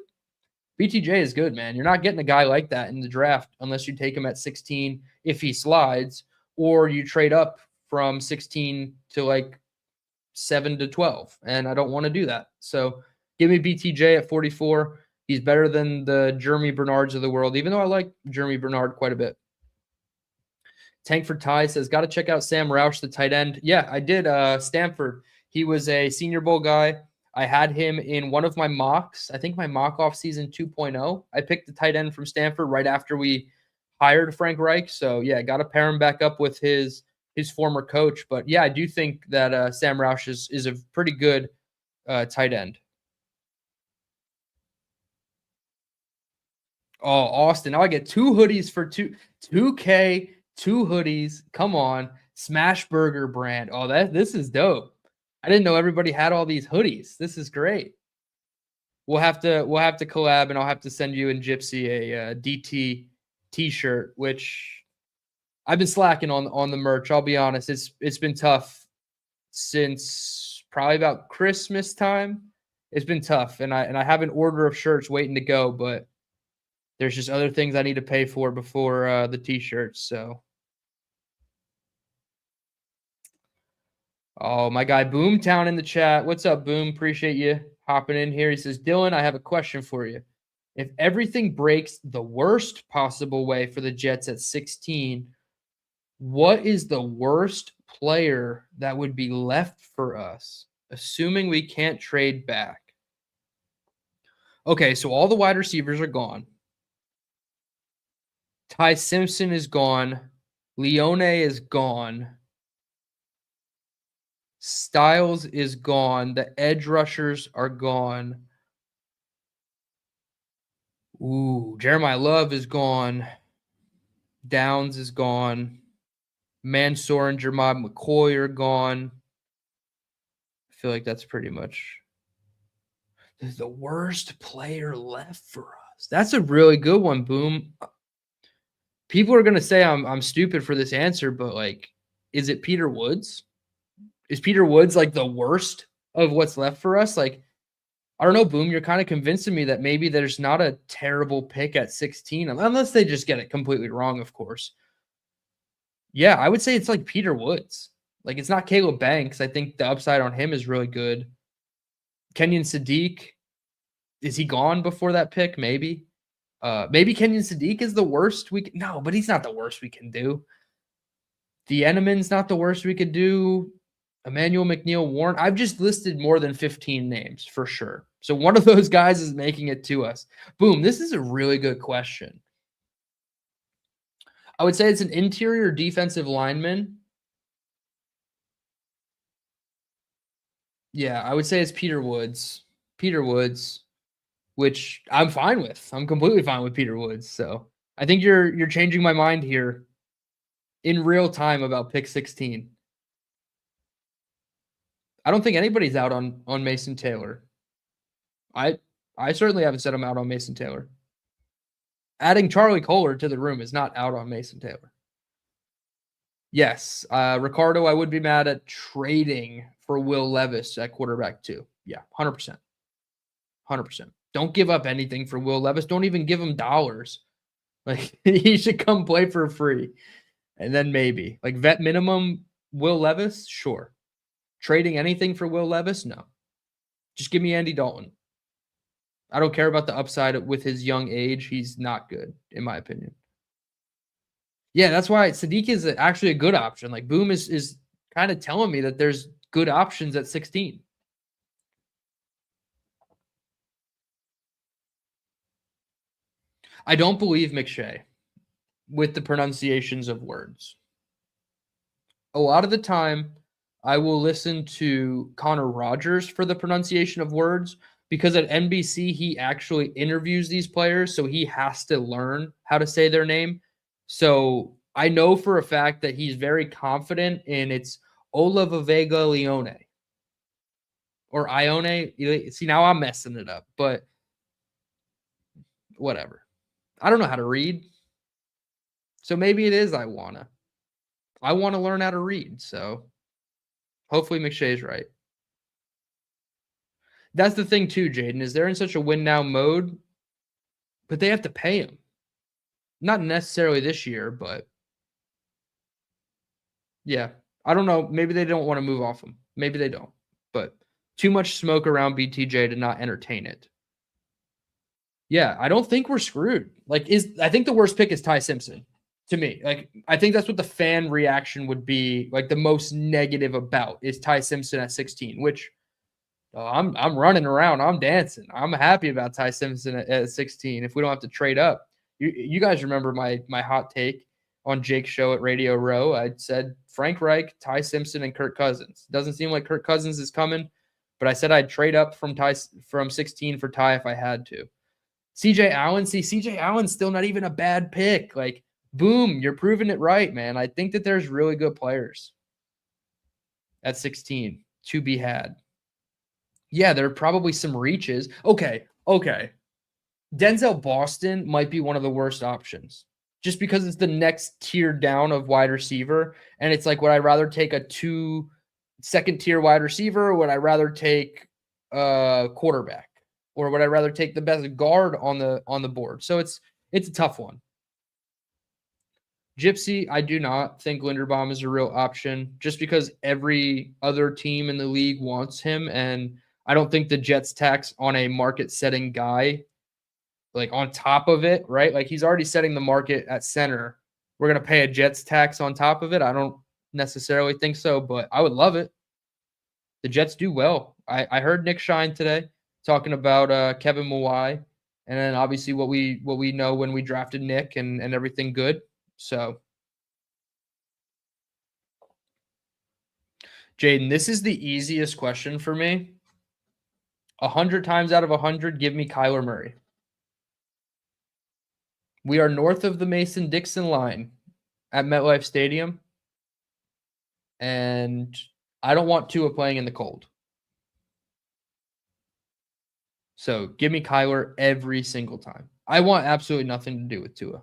BTJ is good, man. You're not getting a guy like that in the draft unless you take him at 16 if he slides, or you trade up from 16 to like 7 to 12, and I don't want to do that. So give me BTJ at 44. He's better than the Jeremy Bernards of the world, even though I like Jeremy Bernard quite a bit. Tank for Ty says, got to check out Sam Roush, the tight end. Yeah, I did. Stanford. He was a Senior Bowl guy. I had him in one of my mocks. I think my mock offseason 2.0. I picked the tight end from Stanford right after we hired Frank Reich. So, yeah, got to pair him back up with his former coach. But, yeah, I do think that Sam Roush is a pretty good tight end. Oh, Austin. Now I get 2 hoodies for 2K, 2 hoodies. Come on. Smash Burger brand. Oh, this is dope. I didn't know everybody had all these hoodies. This is great. We'll have to collab, and I'll have to send you and Gypsy a DT t-shirt, which I've been slacking on the merch. I'll be honest. It's been tough since probably about Christmas time. It's been tough, and I have an order of shirts waiting to go, but there's just other things I need to pay for before the t-shirts. So, oh, my guy Boomtown in the chat. What's up, Boom? Appreciate you hopping in here. He says, Dylan, I have a question for you. If everything breaks the worst possible way for the Jets at 16, what is the worst player that would be left for us, assuming we can't trade back? Okay, so all the wide receivers are gone. Ty Simpson is gone. Leone is gone. Styles is gone. The edge rushers are gone. Ooh, Jeremiah Love is gone. Downs is gone. Mansour and Jermod McCoy are gone. I feel like that's pretty much the worst player left for us. That's a really good one, Boom. People are going to say I'm stupid for this answer, but like, is it Peter Woods? Is Peter Woods like the worst of what's left for us? Like, I don't know, Boom. You're kind of convincing me that maybe there's not a terrible pick at 16, unless they just get it completely wrong, of course. Yeah, I would say it's like Peter Woods. Like, it's not Caleb Banks. I think the upside on him is really good. Kenyon Sadiq, is he gone before that pick? Maybe. Maybe Kenyon Sadiq is the worst we can. No, but he's not the worst we can do. The Eneman's not the worst we could do. Emmanuel McNeil Warren. I've just listed more than 15 names for sure. So one of those guys is making it to us. Boom. This is a really good question. I would say it's an interior defensive lineman. Yeah, I would say it's Peter Woods. Peter Woods, which I'm fine with. I'm completely fine with Peter Woods. So I think you're changing my mind here in real time about pick 16. I don't think anybody's out on Mason Taylor. I certainly haven't said I'm out on Mason Taylor. Adding Charlie Kohler to the room is not out on Mason Taylor. Yes, Ricardo, I would be mad at trading for Will Levis at quarterback too. Yeah, 100%. 100%. Don't give up anything for Will Levis. Don't even give him dollars. Like, he should come play for free. And then maybe. Like, vet minimum Will Levis? Sure. Trading anything for Will Levis? No. Just give me Andy Dalton. I don't care about the upside with his young age. He's not good, in my opinion. Yeah, that's why Sadiq is actually a good option. Like, Boom is kind of telling me that there's good options at 16. I don't believe McShay with the pronunciations of words. A lot of the time, I will listen to Connor Rogers for the pronunciation of words, because at NBC, he actually interviews these players, so he has to learn how to say their name. So I know for a fact that he's very confident in it's Olavavega Leone or Ione. See, now I'm messing it up, but whatever. I don't know how to read. So maybe it is I want to learn how to read. So hopefully McShay's right. That's the thing too, Jaden, is they're in such a win now mode, but they have to pay him. Not necessarily this year, but yeah. I don't know. Maybe they don't want to move off him. Maybe they don't. But too much smoke around BTJ to not entertain it. Yeah, I don't think we're screwed. I think the worst pick is Ty Simpson to me. I think that's what the fan reaction would be, the most negative about is Ty Simpson at 16, which I'm running around. I'm dancing. I'm happy about Ty Simpson at 16 if we don't have to trade up. You guys remember my hot take on Jake's show at Radio Row. I said Frank Reich, Ty Simpson, and Kirk Cousins. Doesn't seem like Kirk Cousins is coming, but I said I'd trade up from 16 for Ty if I had to. CJ Allen's still not even a bad pick. Boom, you're proving it right, man. I think that there's really good players at 16 to be had. Yeah, there are probably some reaches. Okay. Denzel Boston might be one of the worst options just because it's the next tier down of wide receiver. And it's would I rather take a second tier wide receiver, or would I rather take a quarterback? Or would I rather take the best guard on the board? So it's a tough one. Gypsy, I do not think Linderbaum is a real option just because every other team in the league wants him. And I don't think the Jets tax on a market-setting guy, on top of it, right? He's already setting the market at center. We're going to pay a Jets tax on top of it. I don't necessarily think so, but I would love it. The Jets do well. I heard Nick Shine today talking about Kevin Mawai, and then obviously what we know when we drafted Nick and everything good. So, Jaden, this is the easiest question for me. 100 times out of 100, give me Kyler Murray. We are north of the Mason-Dixon line at MetLife Stadium, and I don't want Tua playing in the cold. So give me Kyler every single time. I want absolutely nothing to do with Tua.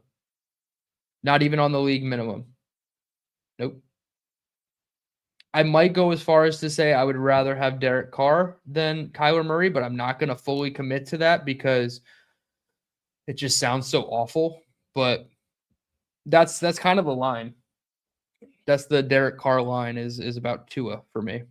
Not even on the league minimum. Nope. I might go as far as to say I would rather have Derek Carr than Kyler Murray, but I'm not going to fully commit to that because it just sounds so awful. But that's kind of the line. That's the Derek Carr line is about Tua for me.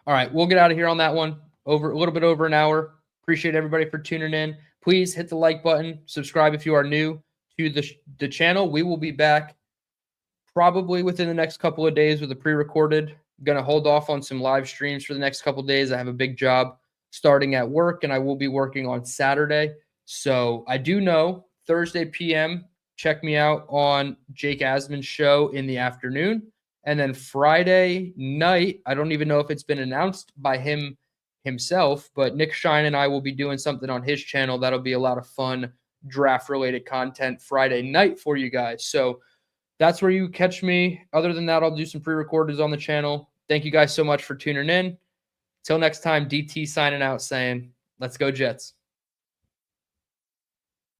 All right, we'll get out of here on that one. A little bit over an hour. Appreciate everybody for tuning in. Please hit the like button. Subscribe if you are new to the channel. We will be back probably within the next couple of days with a pre-recorded. Going to hold off on some live streams for the next couple of days. I have a big job starting at work, and I will be working on Saturday. So I do know Thursday p.m., check me out on Jake Asman's show in the afternoon. And then Friday night, I don't even know if it's been announced by himself, but Nick Shine and I will be doing something on his channel. That'll be a lot of fun draft-related content Friday night for you guys. So that's where you catch me. Other than that, I'll do some pre-recordeds on the channel. Thank you guys so much for tuning in. Till next time, DT signing out saying, let's go Jets.